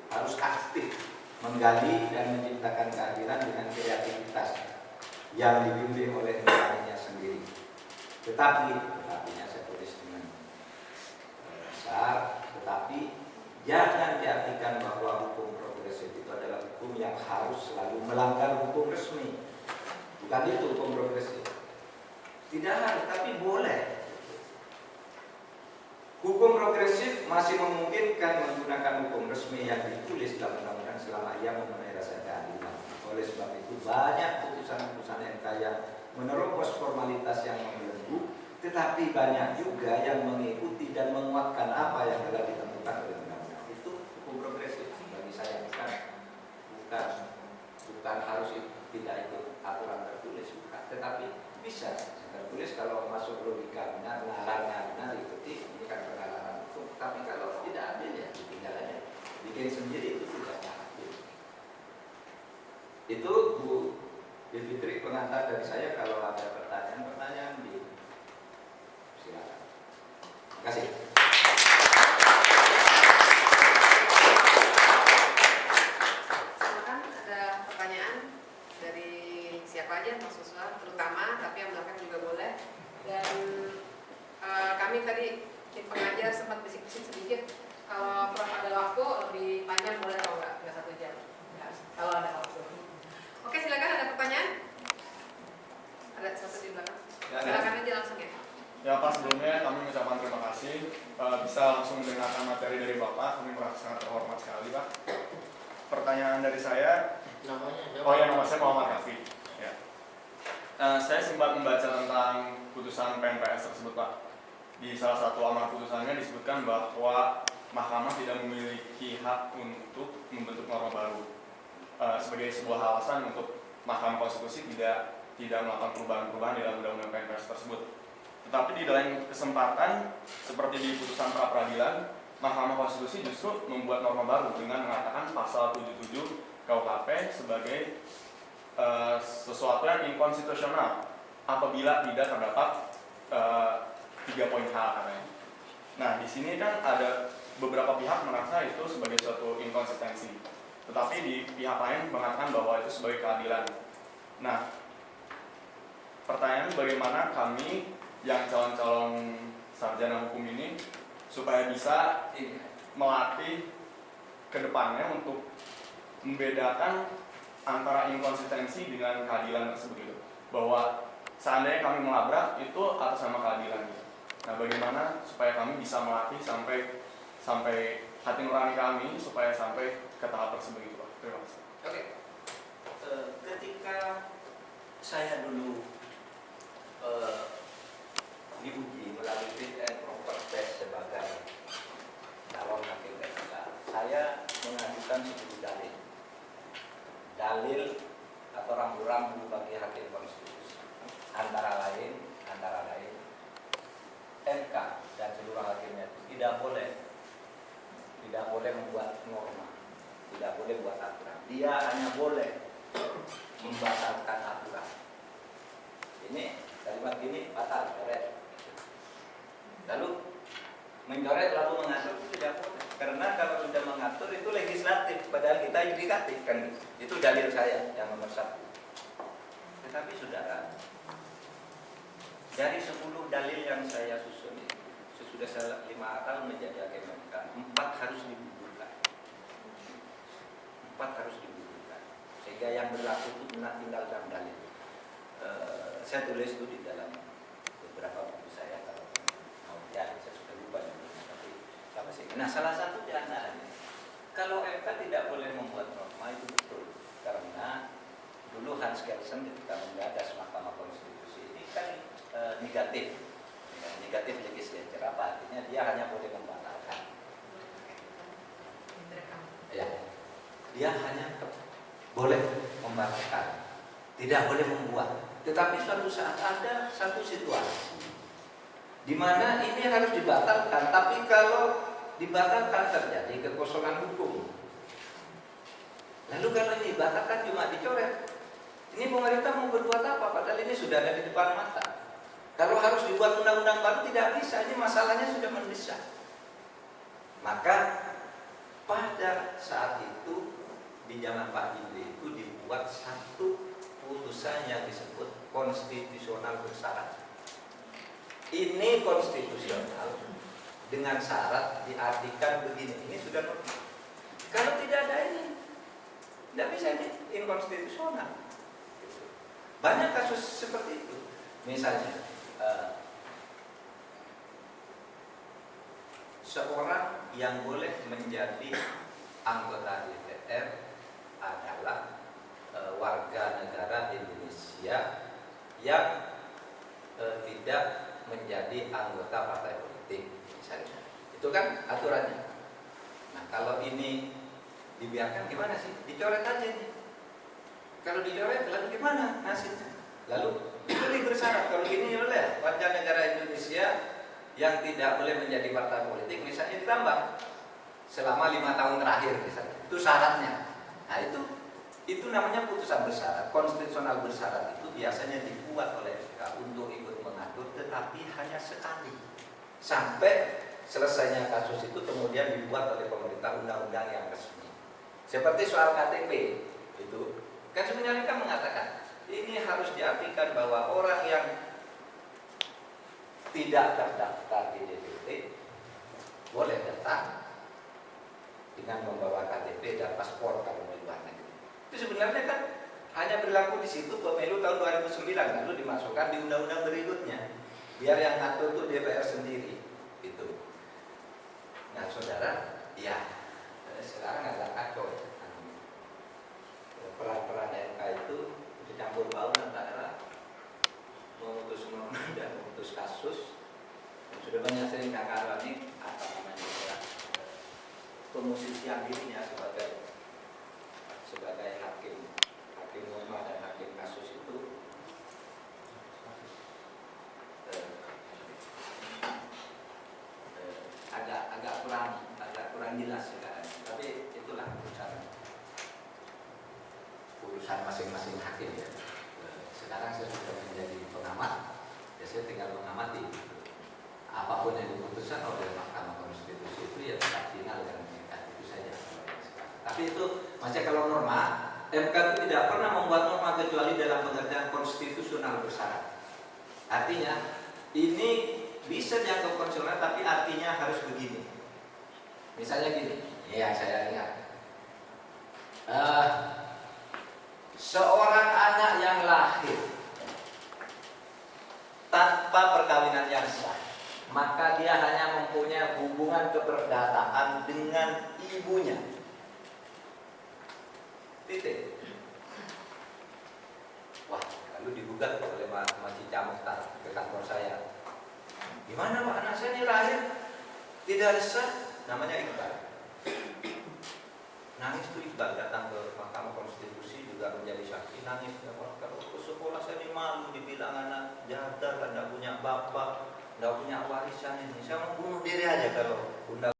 harus aktif menggali dan menciptakan keadilan dengan kreativitas yang dibimbing oleh negaranya sendiri. Tetapinya saya tulis dengan besar, tetapi jangan diartikan bahwa hukum progresif itu adalah hukum harus selalu melanggar hukum resmi. Bukan itu hukum progresif. Tidak harus, tapi boleh. Hukum progresif masih memungkinkan menggunakan hukum resmi yang ditulis dalam undang-undang selama ia memenuhi rasa keadilan. Oleh sebab itu banyak putusan-putusan MK yang menerobos formalitas yang membelenggu, tetapi banyak juga yang mengikuti dan menguatkan apa yang telah ditentukan oleh undang-undang. Itu hukum progresif bagi saya, bukan harus tidak ikut aturan tertulis, bukan. Tetapi bisa tertulis kalau masuk logikanya, nalarnya diikuti, ini kan penalaran hukum. Tapi kalau tidak adil ya ditinggal aja, bikin sendiri itu tidak adil. Itu Bu Fitri pengantar dari saya. Kalau ada pertanyaan di silakan. Terima kasih. Silakan, ada pertanyaan dari siapa aja, Mas Suswa terutama, tapi yang belakang juga boleh. Dan kami tadi di pengajar sempat bisik-bisik sedikit, kalau Prof ada waktu lebih panjang boleh, kalau nggak 1 jam ya, kalau ada waktu. Oke, silakan, ada pertanyaan? Ada satu di belakang. Silakan aja langsung ya. Ya Pak, sebelumnya kami mengucapkan terima kasih bisa langsung mendengarkan materi dari Bapak. Kami merasa sangat terhormat sekali Pak. Pertanyaan dari saya, nama saya Muhammad Rafi. Ya. Saya sempat membaca tentang putusan PNPS tersebut Pak. Di salah satu amar putusannya disebutkan bahwa Mahkamah tidak memiliki hak untuk membentuk norma baru. Sebagai sebuah alasan untuk Mahkamah Konstitusi tidak melakukan perubahan-perubahan di dalam undang-undang PNPS tersebut. Tetapi di lain kesempatan, seperti di putusan pra-peradilan, Mahkamah Konstitusi justru membuat norma baru dengan mengatakan pasal 77 KUHP sebagai sesuatu yang inkonstitusional apabila tidak terdapat 3 poin H katanya. Nah, di sini kan ada beberapa pihak merasa itu sebagai suatu inkonsistensi, tetapi di pihak lain mengatakan bahwa itu sebagai keadilan. Nah, pertanyaannya bagaimana kami yang calon-calon sarjana hukum ini supaya bisa melatih ke depannya untuk membedakan antara inkonsistensi dengan keadilan tersebut gitu. Bahwa seandainya kami melabrak itu atas nama keadilan gitu. Nah, bagaimana supaya kami bisa melatih sampai hati nurani kami supaya sampai ke tahap tersebut gitu Pak. Terima kasih. Oke. Ketika saya dulu diuji melalui fit and proper test sebagai calon hakim MK, saya mengajukan 10 dalil. Dalil atau rambu-rambu bagi hakim konstitusi. Antara lain MK dan seluruh hakimnya tidak boleh membuat norma, tidak boleh buat aturan. Dia hanya boleh membatalkan aturan. Ini kalimat ini batal, coret. Lalu mencoret lalu mengatur itu tidak boleh. Karena kalau sudah mengatur itu legislatif, padahal kita yudikatif kan. Itu dalil saya yang nomor 1. Tetapi saudara, dari 10 dalil yang saya susun itu, sesudah saya 5 tahun menjadi hakim MK, 4 harus digugurkan. 4 harus digugurkan. Sehingga yang berlaku itu tinggal dalam dalil. Saya tulis itu di dalam beberapa buku saya, kalau mau ya saya sudah lupa tapi apa sih. Nah, salah satu di antaranya, kalau MK tidak boleh membuat norma itu betul, karena dulu Hans Kelsen ketika menggagas Mahkamah Konstitusi ini kan negatif legislature, apa artinya dia hanya boleh membatalkan. Ya, dia hanya boleh membatalkan, tidak boleh membuat. Tetapi suatu saat ada satu situasi di mana ini harus dibatalkan, tapi kalau dibatalkan terjadi kekosongan hukum. Lalu kalau ini dibatalkan cuma dicoret, ini pemerintah mau berbuat apa? Padahal ini sudah ada di depan mata. Kalau harus dibuat undang-undang baru tidak bisa, ini masalahnya sudah mendesak. Maka pada saat itu di zaman Pak Jimli itu dibuat satu putusan yang disebut konstitusional bersyarat. Ini konstitusional dengan syarat diartikan begini. Ini sudah kalau tidak ada ini Tidak bisa, ini inkonstitusional. Banyak kasus seperti itu. Misalnya, seorang yang boleh menjadi anggota DPR adalah warga negara Indonesia yang tidak menjadi anggota partai politik, misalnya. Itu kan aturannya. Nah, kalau ini dibiarkan gimana sih? Dicoret aja nih. Kalau dicoret, lalu gimana nasibnya? Lalu dipilih bersyarat. Kalau ini oleh warga negara Indonesia yang tidak boleh menjadi partai politik, misalnya ditambah selama 5 tahun terakhir, misalnya. Itu syaratnya. Nah, itu namanya putusan bersyarat. Konstitusional bersyarat itu biasanya dibuat oleh MK untuk ikut mengatur, tetapi hanya sekali. Sampai selesainya kasus itu kemudian dibuat oleh pemerintah undang-undang yang resmi. Seperti soal KTP itu kan sebenarnya kan mengatakan ini harus diartikan bahwa orang yang tidak terdaftar di DPT boleh datang dengan membawa KTP dan paspor kalau di luar negeri. Itu sebenarnya kan hanya berlaku di situ pemilu tahun 2009, lalu dimasukkan di undang-undang berikutnya. Biar yang ngatur itu DPR sendiri. Itu. Nah, saudara, ya sekarang agak kacau ya. Peran-peran MK itu dicampur baur antara memutus norma dan memutus kasus. Sudah banyak sering kakak ini apa namanya ya, pemosisian dirinya sebagai hakim norma dan hakim kasus itu agak kurang jelas sekarang. Tapi itulah urusan masing-masing hakim ya. Sekarang saya sudah menjadi pengamat, ya saya tinggal mengamati. Apapun yang diputuskan oleh Mahkamah Konstitusi itu ya tetap final dan mengikat itu saja. Tapi itu macam kalau norma, MK itu tidak pernah membuat norma kecuali dalam pengertian konstitusional bersyarat. Artinya ini bisa dianggap konstitusional, tapi artinya harus begini. Misalnya gini, ya saya lihat. Seorang anak yang lahir tanpa perkawinan yang sah, maka dia hanya mempunyai hubungan keperdataan dengan ibunya. Titik. Wah, lalu digugat oleh Mas Cica Mukhtar ke kantor saya. Gimana Pak, anak saya ini lahir tidak sah, namanya Iqbal. Nangis tuh Iqbal datang ke Mahkamah Konstitusi juga menjadi saksi, nangis. Kalau ke sekolah saya ini malu dibilang anak jadar, tidak punya bapak, tidak punya warisan ini. Saya mau bunuh diri aja kalau undang